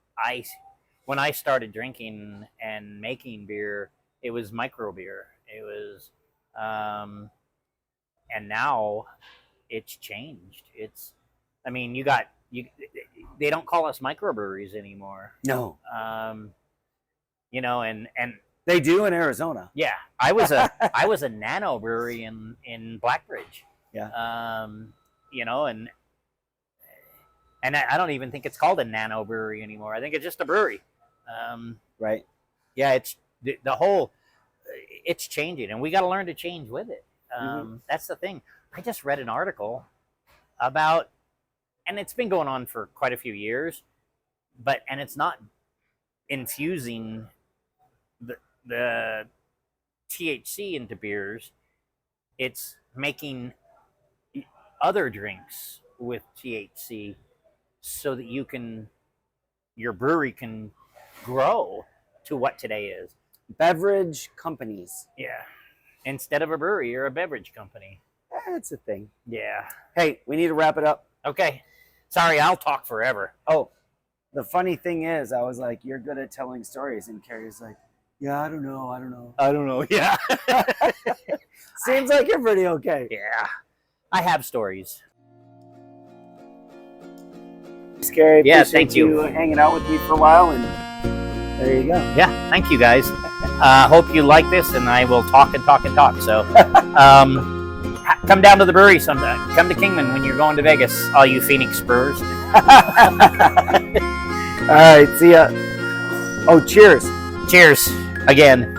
when I started drinking and making beer, it was micro beer. It was and now it's changed. They don't call us microbreweries anymore.
No.
And
They do in Arizona.
yeah, I was a nano brewery in Blackbridge.
Yeah.
And I don't even think it's called a nano brewery anymore. I think it's just a brewery.
Right.
Yeah, it's it's changing, and we got to learn to change with it. That's the thing. I just read an article about, and it's been going on for quite a few years, and it's not infusing the THC into beers. It's making other drinks with THC so that your brewery can grow to what today is.
Beverage companies.
Yeah. Instead of a brewery, you're a beverage company.
That's a thing.
Yeah.
Hey, we need to wrap it up.
Okay. Sorry, I'll talk forever.
Oh, the funny thing is, I was like, you're good at telling stories. And Kerry's like, yeah, I don't know.
Yeah.
Seems like you're pretty okay.
Yeah. I have stories.
Thanks, Kerry.
Yeah,
Appreciate
thank you.
hanging out with me for a while. And there you go.
Yeah. Thank you, guys. Hope you like this, and I will talk and talk and talk. So come down to the brewery sometime. Come to Kingman when you're going to Vegas, all you Phoenix Brewers.
All right. See ya. Oh, cheers.
Cheers again.